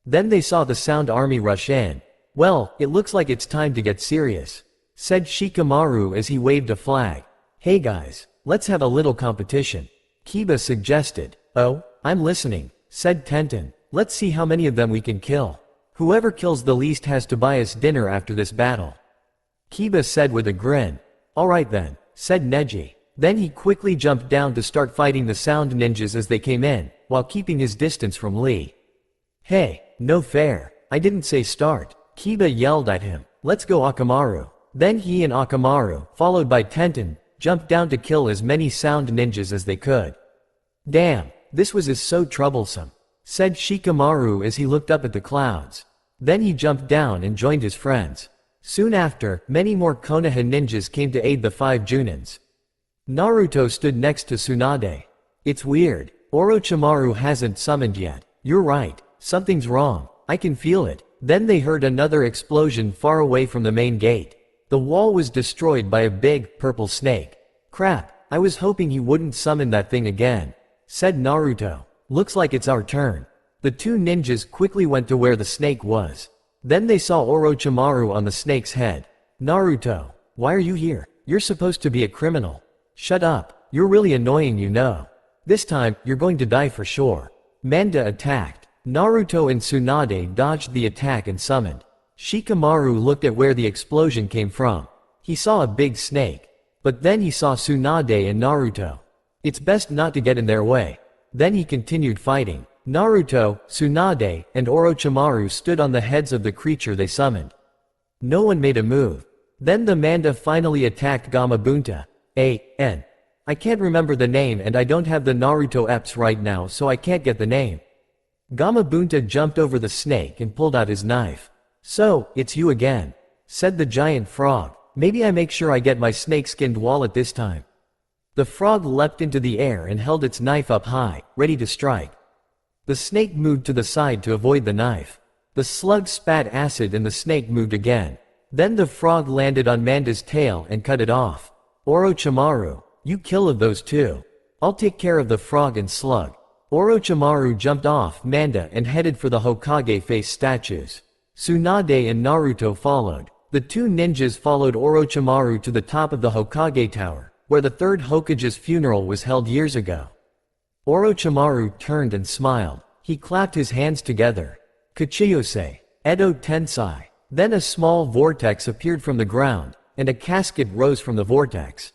Then they saw the sound army rush in. Well, it looks like it's time to get serious, said Shikamaru as he waved a flag. Hey guys, let's have a little competition, Kiba suggested. Oh, I'm listening, said Tenten. Let's see how many of them we can kill. Whoever kills the least has to buy us dinner after this battle, Kiba said with a grin. Alright then, said Neji. Then he quickly jumped down to start fighting the sound ninjas as they came in, while keeping his distance from Lee. Hey, no fair. I didn't say start. Kiba yelled at him. Let's go, Akamaru. Then he and Akamaru, followed by Tenten, jumped down to kill as many sound ninjas as they could. Damn, this was so troublesome, said Shikamaru as he looked up at the clouds. Then he jumped down and joined his friends. Soon after, many more Konoha ninjas came to aid the 5 Junins. Naruto stood next to Tsunade. It's weird. Orochimaru hasn't summoned yet. You're right. Something's wrong. I can feel it. Then they heard another explosion far away from the main gate. The wall was destroyed by a big, purple snake. Crap, I was hoping he wouldn't summon that thing again, said Naruto. Looks like it's our turn. The 2 ninjas quickly went to where the snake was. Then they saw Orochimaru on the snake's head. Naruto, why are you here? You're supposed to be a criminal. Shut up, you're really annoying, you know. This time, you're going to die for sure. Manda attacked. Naruto and Tsunade dodged the attack and summoned. Shikamaru looked at where the explosion came from. He saw a big snake. But then he saw Tsunade and Naruto. It's best not to get in their way. Then he continued fighting. Naruto, Tsunade, and Orochimaru stood on the heads of the creature they summoned. No one made a move. Then the Manda finally attacked Gamabunta. I can't remember the name and I don't have the Naruto eps right now, so I can't get the name. Gamabunta jumped over the snake and pulled out his knife. So, it's you again, said the giant frog. Maybe I make sure I get my snake-skinned wallet this time. The frog leapt into the air and held its knife up high, ready to strike. The snake moved to the side to avoid the knife. The slug spat acid and the snake moved again. Then the frog landed on Manda's tail and cut it off. Orochimaru, you kill of those 2. I'll take care of the frog and slug. Orochimaru jumped off Manda and headed for the Hokage face statues. Tsunade and Naruto followed. The 2 ninjas followed Orochimaru to the top of the Hokage tower, where the 3rd Hokage's funeral was held years ago. Orochimaru turned and smiled. He clapped his hands together. Kachiyose, Edo Tensai. Then a small vortex appeared from the ground, and a casket rose from the vortex.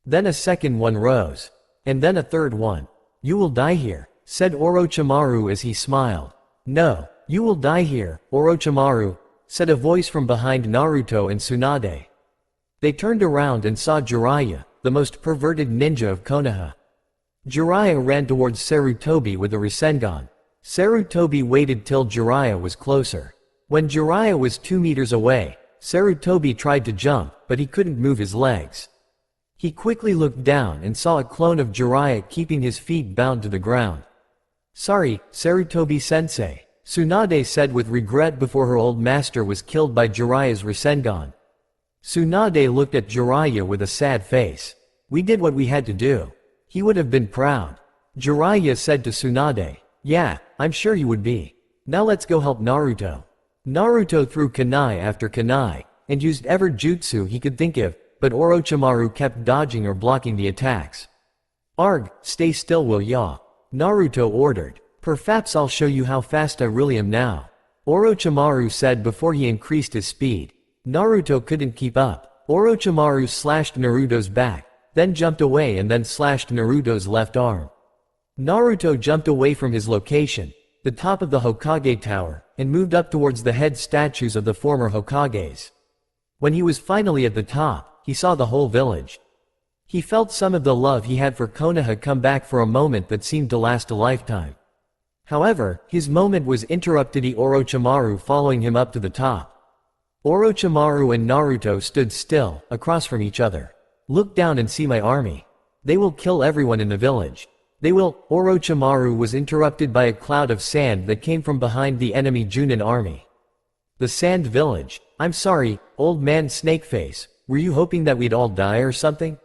Then a second one rose. And then a third one. You will die here, said Orochimaru as he smiled. No, you will die here, Orochimaru, said a voice from behind Naruto and Tsunade. They turned around and saw Jiraiya, the most perverted ninja of Konoha. Jiraiya ran towards Sarutobi with a Rasengan. Sarutobi waited till Jiraiya was closer. When Jiraiya was 2 meters away, Sarutobi tried to jump, but he couldn't move his legs. He quickly looked down and saw a clone of Jiraiya keeping his feet bound to the ground. Sorry, Sarutobi-sensei, Tsunade said with regret before her old master was killed by Jiraiya's Rasengan. Tsunade looked at Jiraiya with a sad face. We did what we had to do. He would have been proud. Jiraiya said to Tsunade. Yeah, I'm sure he would be. Now let's go help Naruto. Naruto threw kunai after kunai, and used every jutsu he could think of, but Orochimaru kept dodging or blocking the attacks. Arg, stay still will ya? Naruto ordered. Perhaps I'll show you how fast I really am now, Orochimaru said before he increased his speed. Naruto couldn't keep up. Orochimaru slashed Naruto's back, then jumped away and then slashed Naruto's left arm. Naruto jumped away from his location, the top of the Hokage Tower, and moved up towards the head statues of the former Hokages. When he was finally at the top, he saw the whole village. He felt some of the love he had for Konoha come back for a moment that seemed to last a lifetime. However, his moment was interrupted by Orochimaru following him up to the top. Orochimaru and Naruto stood still, across from each other. Look down and see my army. They will kill everyone in the village. They will. Orochimaru was interrupted by a cloud of sand that came from behind the enemy Junin army. The sand village. I'm sorry, old man Snakeface, were you hoping that we'd all die or something?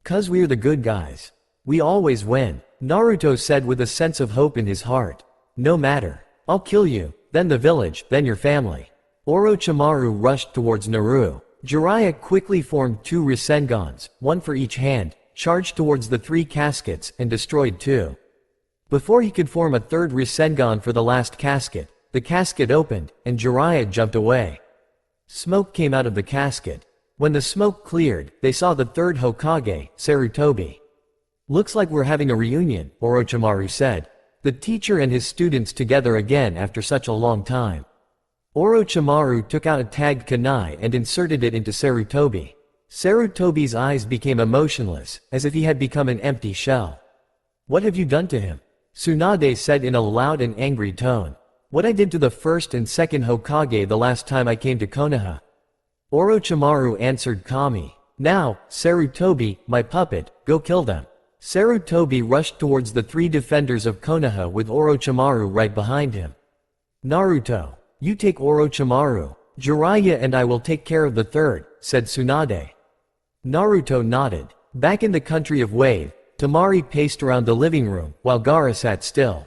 'Cause we're the good guys. We always win, Naruto said with a sense of hope in his heart. No matter. I'll kill you, then the village, then your family. Orochimaru rushed towards Naru. Jiraiya quickly formed 2 Rasengans, 1 for each hand, charged towards the 3 caskets, and destroyed 2. Before he could form a 3rd Rasengan for the last casket, the casket opened, and Jiraiya jumped away. Smoke came out of the casket. When the smoke cleared, they saw the 3rd Hokage, Sarutobi. Looks like we're having a reunion, Orochimaru said. The teacher and his students together again after such a long time. Orochimaru took out a tagged kunai and inserted it into Sarutobi. Sarutobi's eyes became emotionless, as if he had become an empty shell. What have you done to him? Tsunade said in a loud and angry tone. What I did to the 1st and 2nd Hokage the last time I came to Konoha. Orochimaru answered calmly. Now, Sarutobi, my puppet, go kill them. Sarutobi rushed towards the 3 defenders of Konoha with Orochimaru right behind him. Naruto, you take Orochimaru. Jiraiya and I will take care of the 3rd, said Tsunade. Naruto nodded. Back in the country of Wave, Temari paced around the living room, while Gaara sat still.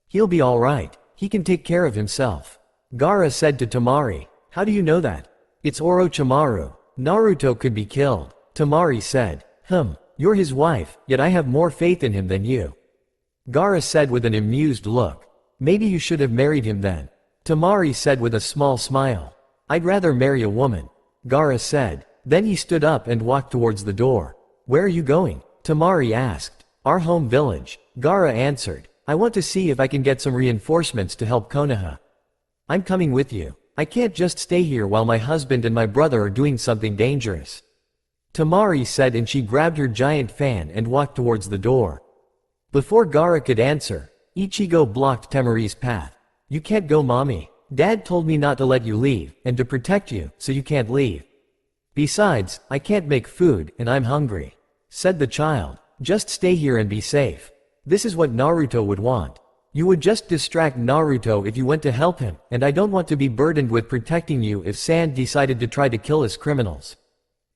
He'll be alright. He can take care of himself. Gaara said to Temari. How do you know that? It's Orochimaru. Naruto could be killed. Temari said. You're his wife, yet I have more faith in him than you. Gaara said with an amused look. Maybe you should have married him then. Temari said with a small smile. I'd rather marry a woman. Gaara said. Then he stood up and walked towards the door. Where are you going? Temari asked. Our home village. Gaara answered. I want to see if I can get some reinforcements to help Konoha. I'm coming with you. I can't just stay here while my husband and my brother are doing something dangerous. Temari said, and she grabbed her giant fan and walked towards the door. Before Gaara could answer, Ichigo blocked Temari's path. You can't go, mommy. Dad told me not to let you leave, and to protect you, so you can't leave. Besides, I can't make food, and I'm hungry, said the child. Just stay here and be safe. This is what Naruto would want. You would just distract Naruto if you went to help him, and I don't want to be burdened with protecting you if Sand decided to try to kill his criminals,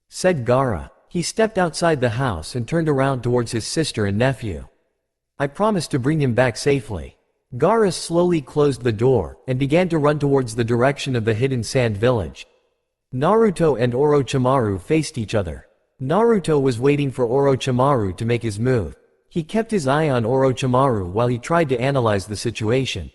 said Gaara. He stepped outside the house and turned around towards his sister and nephew. I promise to bring him back safely. Gaara slowly closed the door, and began to run towards the direction of the hidden sand village. Naruto and Orochimaru faced each other. Naruto was waiting for Orochimaru to make his move. He kept his eye on Orochimaru while he tried to analyze the situation.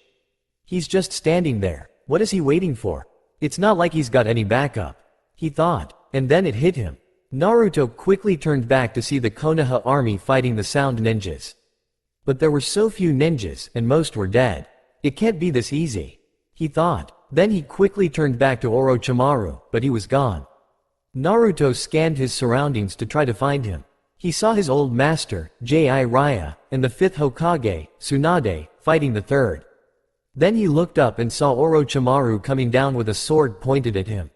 He's just standing there. What is he waiting for? It's not like he's got any backup, he thought, and then it hit him. Naruto quickly turned back to see the Konoha army fighting the Sound Ninjas. But there were so few ninjas, and most were dead. It can't be this easy, he thought. Then he quickly turned back to Orochimaru, but he was gone. Naruto scanned his surroundings to try to find him. He saw his old master, Jiraiya, and the 5th Hokage, Tsunade, fighting the 3rd. Then he looked up and saw Orochimaru coming down with a sword pointed at him.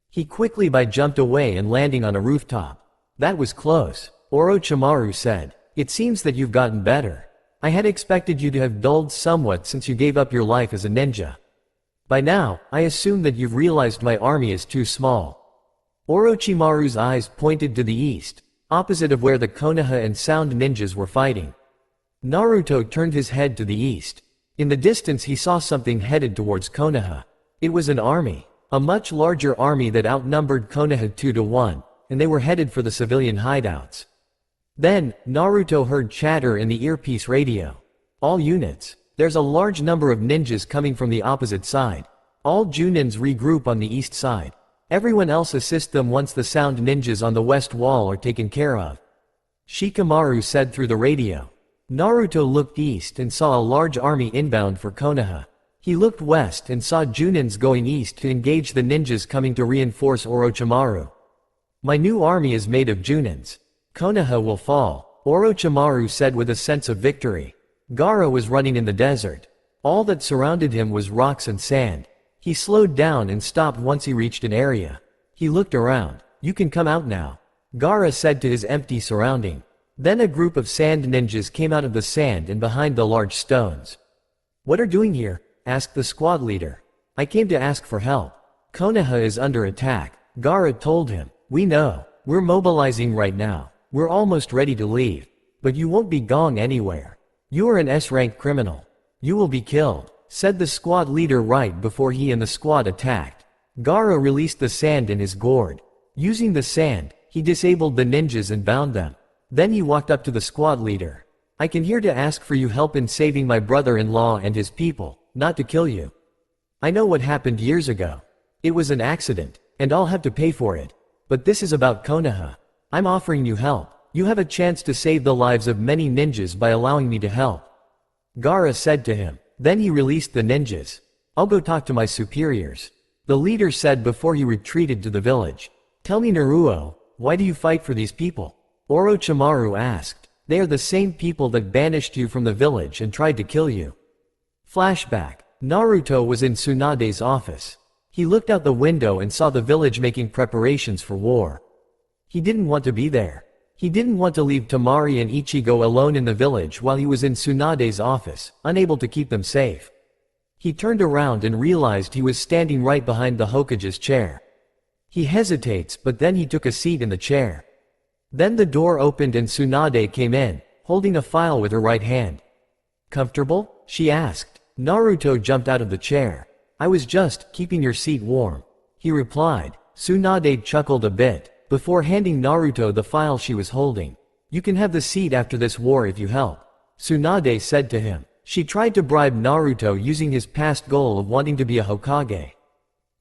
He quickly jumped away and landing on a rooftop. That was close. Orochimaru said, "It seems that you've gotten better. I had expected you to have dulled somewhat since you gave up your life as a ninja. By now, I assume that you've realized my army is too small." Orochimaru's eyes pointed to the east, opposite of where the Konoha and Sound ninjas were fighting. Naruto turned his head to the east. In the distance he saw something headed towards Konoha. It was an army. A much larger army that outnumbered Konoha 2-1, and they were headed for the civilian hideouts. Then, Naruto heard chatter in the earpiece radio. "All units. There's a large number of ninjas coming from the opposite side. All Junins regroup on the east side. Everyone else assist them once the Sound ninjas on the west wall are taken care of," Shikamaru said through the radio. Naruto looked east and saw a large army inbound for Konoha. He looked west and saw Junins going east to engage the ninjas coming to reinforce Orochimaru. "My new army is made of Junins. Konoha will fall," Orochimaru said with a sense of victory. Gaara was running in the desert. All that surrounded him was rocks and sand. He slowed down and stopped once he reached an area. He looked around. "You can come out now," Gaara said to his empty surrounding. Then a group of sand ninjas came out of the sand and behind the large stones. "What are you doing here?" asked the squad leader. "I came to ask for help. Konoha is under attack," Gaara told him. "We know. We're mobilizing right now. We're almost ready to leave. But you won't be going anywhere. You are an S-rank criminal. You will be killed," said the squad leader right before he and the squad attacked. Gaara released the sand in his gourd. Using the sand, he disabled the ninjas and bound them. Then he walked up to the squad leader. "I came here to ask for your help in saving my brother-in-law and his people, not to kill you. I know what happened years ago. It was an accident, and I'll have to pay for it. But this is about Konoha. I'm offering you help. You have a chance to save the lives of many ninjas by allowing me to help," Gaara said to him. Then he released the ninjas. "I'll go talk to my superiors," the leader said before he retreated to the village. "Tell me, Naruto, why do you fight for these people?" Orochimaru asked. "They are the same people that banished you from the village and tried to kill you." Flashback. Naruto was in Tsunade's office. He looked out the window and saw the village making preparations for war. He didn't want to be there. He didn't want to leave Temari and Ichigo alone in the village while he was in Tsunade's office, unable to keep them safe. He turned around and realized he was standing right behind the Hokage's chair. He hesitates, but then he took a seat in the chair. Then the door opened and Tsunade came in, holding a file with her right hand. "Comfortable?" she asked. Naruto jumped out of the chair. "I was just keeping your seat warm," he replied. Tsunade chuckled a bit, before handing Naruto the file she was holding. "You can have the seat after this war if you help," Tsunade said to him. She tried to bribe Naruto using his past goal of wanting to be a Hokage.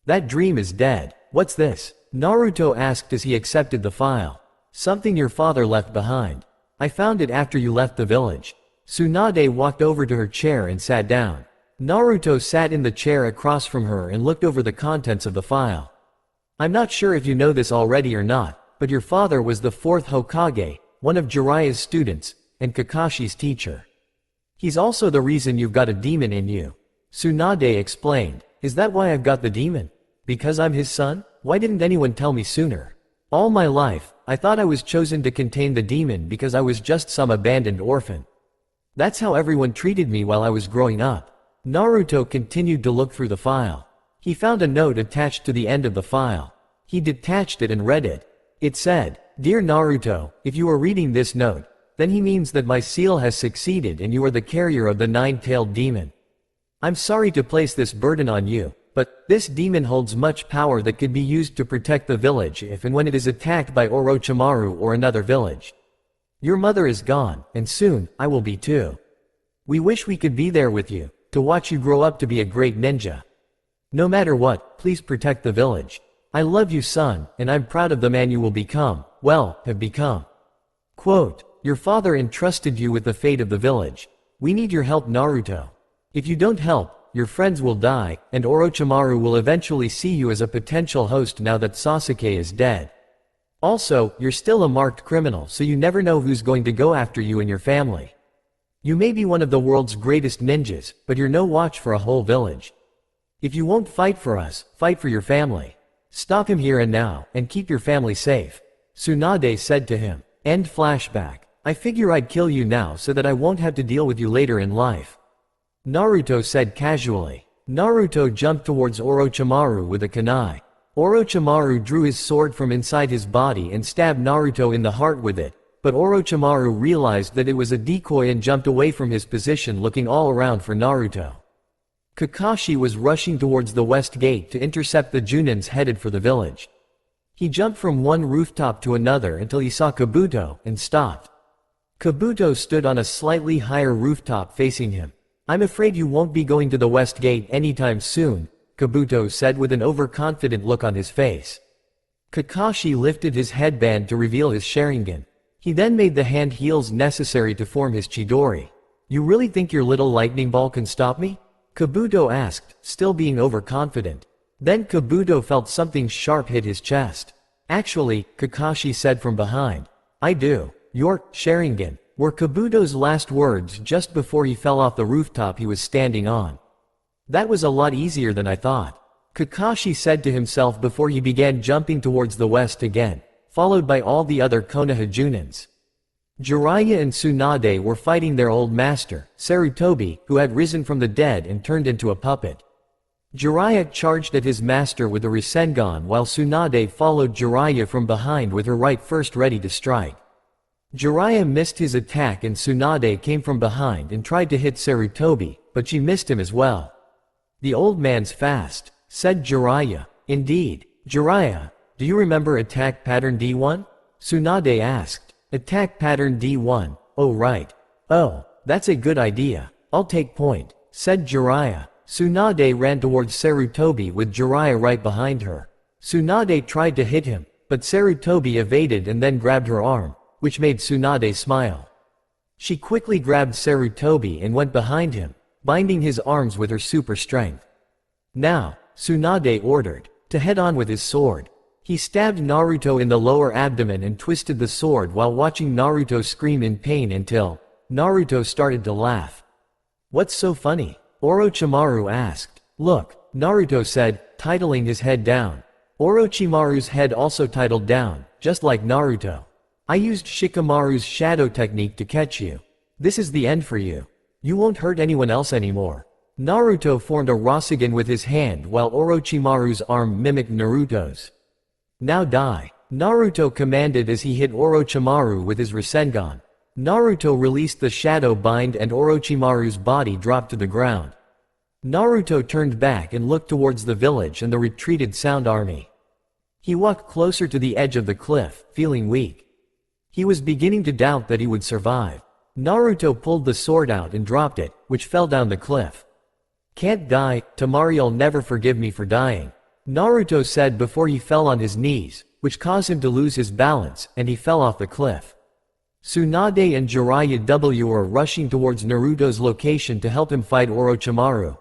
"That dream is dead. What's this?" Naruto asked as he accepted the file. "Something your father left behind. I found it after you left the village." Tsunade walked over to her chair and sat down. Naruto sat in the chair across from her and looked over the contents of the file. "I'm not sure if you know this already or not, but your father was the 4th Hokage, one of Jiraiya's students, and Kakashi's teacher. He's also the reason you've got a demon in you," Tsunade explained. "Is that why I've got the demon? Because I'm his son? Why didn't anyone tell me sooner? All my life, I thought I was chosen to contain the demon because I was just some abandoned orphan. That's how everyone treated me while I was growing up." Naruto continued to look through the file. He found a note attached to the end of the file. He detached it and read it. It said, "Dear Naruto, if you are reading this note, then he means that my seal has succeeded and you are the carrier of the 9-tailed demon. I'm sorry to place this burden on you, but this demon holds much power that could be used to protect the village if and when it is attacked by Orochimaru or another village. Your mother is gone, and soon, I will be too. We wish we could be there with you, to watch you grow up to be a great ninja. No matter what, please protect the village. I love you, son, and I'm proud of the man you will become, have become." Quote. your father entrusted you with the fate of the village. We need your help, Naruto. If you don't help, your friends will die, and Orochimaru will eventually see you as a potential host now that Sasuke is dead. Also, you're still a marked criminal, so you never know who's going to go after you and your family. You may be one of the world's greatest ninjas, but you're no watch for a whole village. If you won't fight for us, fight for your family. Stop him here and now, and keep your family safe. Tsunade said to him. End flashback. I figure I'd kill you now so that I won't have to deal with you later in life. Naruto said casually. Naruto jumped towards Orochimaru with a kunai. Orochimaru drew his sword from inside his body and stabbed Naruto in the heart with it, but Orochimaru realized that it was a decoy and jumped away from his position, looking all around for Naruto. Kakashi was rushing towards the west gate to intercept the Junins headed for the village. He jumped from one rooftop to another until he saw Kabuto, and stopped. Kabuto stood on a slightly higher rooftop facing him. I'm afraid you won't be going to the west gate anytime soon, Kabuto said with an overconfident look on his face. Kakashi lifted his headband to reveal his Sharingan. He then made the hand heels necessary to form his Chidori. You really think your little lightning ball can stop me? Kabuto asked, still being overconfident. Then Kabuto felt something sharp hit his chest. Actually, Kakashi said from behind. I do. Your Sharingan were Kabuto's last words just before he fell off the rooftop he was standing on. That was a lot easier than I thought, Kakashi said to himself before he began jumping towards the west again, followed by all the other Konoha Junins. Jiraiya and Tsunade were fighting their old master, Sarutobi, who had risen from the dead and turned into a puppet. Jiraiya charged at his master with a Rasengan while Tsunade followed Jiraiya from behind with her right first ready to strike. Jiraiya missed his attack and Tsunade came from behind and tried to hit Sarutobi, but she missed him as well. The old man's fast, said Jiraiya. Indeed. Jiraiya, do you remember attack pattern D1? Tsunade asked. Attack pattern D1, oh right. Oh, that's a good idea. I'll take point, said Jiraiya. Tsunade ran towards Sarutobi with Jiraiya right behind her. Tsunade tried to hit him, but Sarutobi evaded and then grabbed her arm, which made Tsunade smile. She quickly grabbed Sarutobi and went behind him, binding his arms with her super strength. Now, Tsunade ordered, to head on with his sword. He stabbed Naruto in the lower abdomen and twisted the sword while watching Naruto scream in pain until Naruto started to laugh. What's so funny? Orochimaru asked. Look, Naruto said, titling his head down. Orochimaru's head also titled down, just like Naruto. I used Shikamaru's shadow technique to catch you. This is the end for you. You won't hurt anyone else anymore. Naruto formed a Rasengan with his hand while Orochimaru's arm mimicked Naruto's. Now die, Naruto commanded as he hit Orochimaru with his Rasengan. Naruto released the shadow bind and Orochimaru's body dropped to the ground. Naruto turned back and looked towards the village and the retreated Sound Army. He walked closer to the edge of the cliff, feeling weak. He was beginning to doubt that he would survive. Naruto pulled the sword out and dropped it, which fell down the cliff. Can't die, Temari'll never forgive me for dying, Naruto said before he fell on his knees, which caused him to lose his balance, and he fell off the cliff. Tsunade and Jiraiya were rushing towards Naruto's location to help him fight Orochimaru.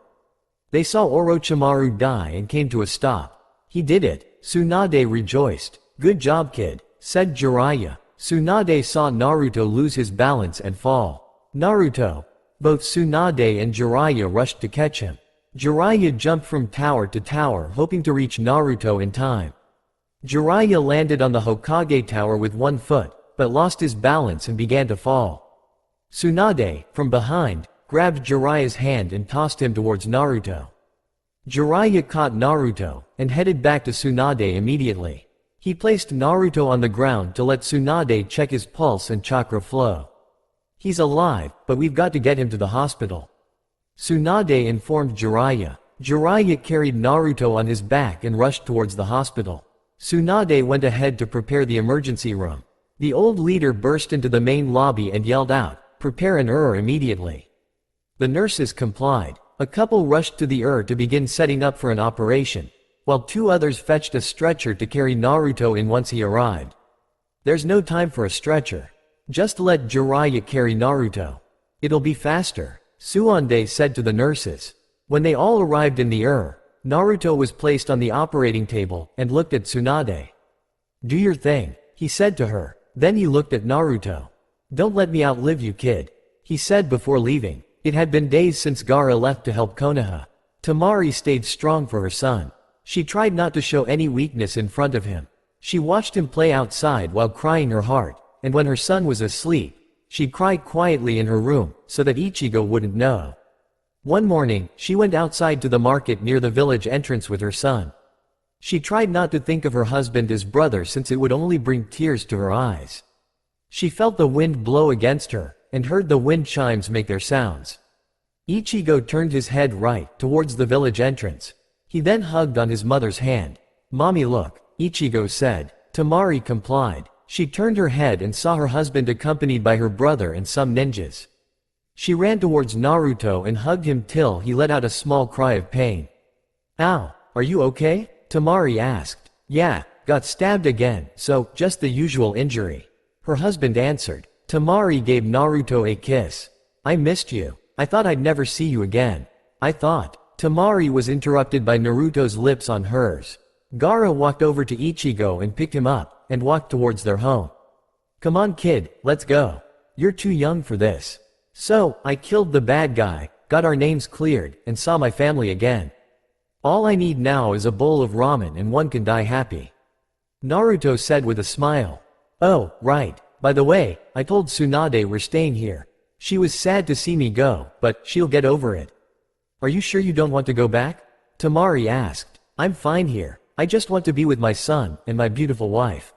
They saw Orochimaru die and came to a stop. He did it, Tsunade rejoiced. Good job, kid, said Jiraiya. Tsunade saw Naruto lose his balance and fall. Naruto. Both Tsunade and Jiraiya rushed to catch him. Jiraiya jumped from tower to tower hoping to reach Naruto in time. Jiraiya landed on the Hokage tower with one foot, but lost his balance and began to fall. Tsunade, from behind, grabbed Jiraiya's hand and tossed him towards Naruto. Jiraiya caught Naruto, and headed back to Tsunade immediately. He placed Naruto on the ground to let Tsunade check his pulse and chakra flow. He's alive, but we've got to get him to the hospital, Tsunade informed Jiraiya. Jiraiya carried Naruto on his back and rushed towards the hospital. Tsunade went ahead to prepare the emergency room. The old leader burst into the main lobby and yelled out, "Prepare an immediately." The nurses complied. A couple rushed to the to begin setting up for an operation, while two others fetched a stretcher to carry Naruto in once he arrived. There's no time for a stretcher. Just let Jiraiya carry Naruto. It'll be faster, Suande said to the nurses. When they all arrived in the Naruto was placed on the operating table and looked at Tsunade. Do your thing, he said to her. Then he looked at Naruto. Don't let me outlive you, kid, he said before leaving. It had been days since Gaara left to help Konoha. Temari stayed strong for her son. She tried not to show any weakness in front of him. She watched him play outside while crying her heart, and when her son was asleep, she'd cry quietly in her room, so that Ichigo wouldn't know. One morning, she went outside to the market near the village entrance with her son. She tried not to think of her husband as brother since it would only bring tears to her eyes. She felt the wind blow against her, and heard the wind chimes make their sounds. Ichigo turned his head right towards the village entrance. He then hugged on his mother's hand. Mommy, look, Ichigo said. Temari complied. She turned her head and saw her husband accompanied by her brother and some ninjas. She ran towards Naruto and hugged him till he let out a small cry of pain. Ow, are you okay? Temari asked. Yeah, got stabbed again, so, just the usual injury. Her husband answered. Temari gave Naruto a kiss. I missed you. I thought I'd never see you again. I thought. Temari was interrupted by Naruto's lips on hers. Gaara walked over to Ichigo and picked him up, and walked towards their home. Come on kid, let's go. You're too young for this. So, I killed the bad guy, got our names cleared, and saw my family again. All I need now is a bowl of ramen and one can die happy. Naruto said with a smile. Oh, right. By the way, I told Tsunade we're staying here. She was sad to see me go, but she'll get over it. Are you sure you don't want to go back? Temari asked. I'm fine here. I just want to be with my son and my beautiful wife.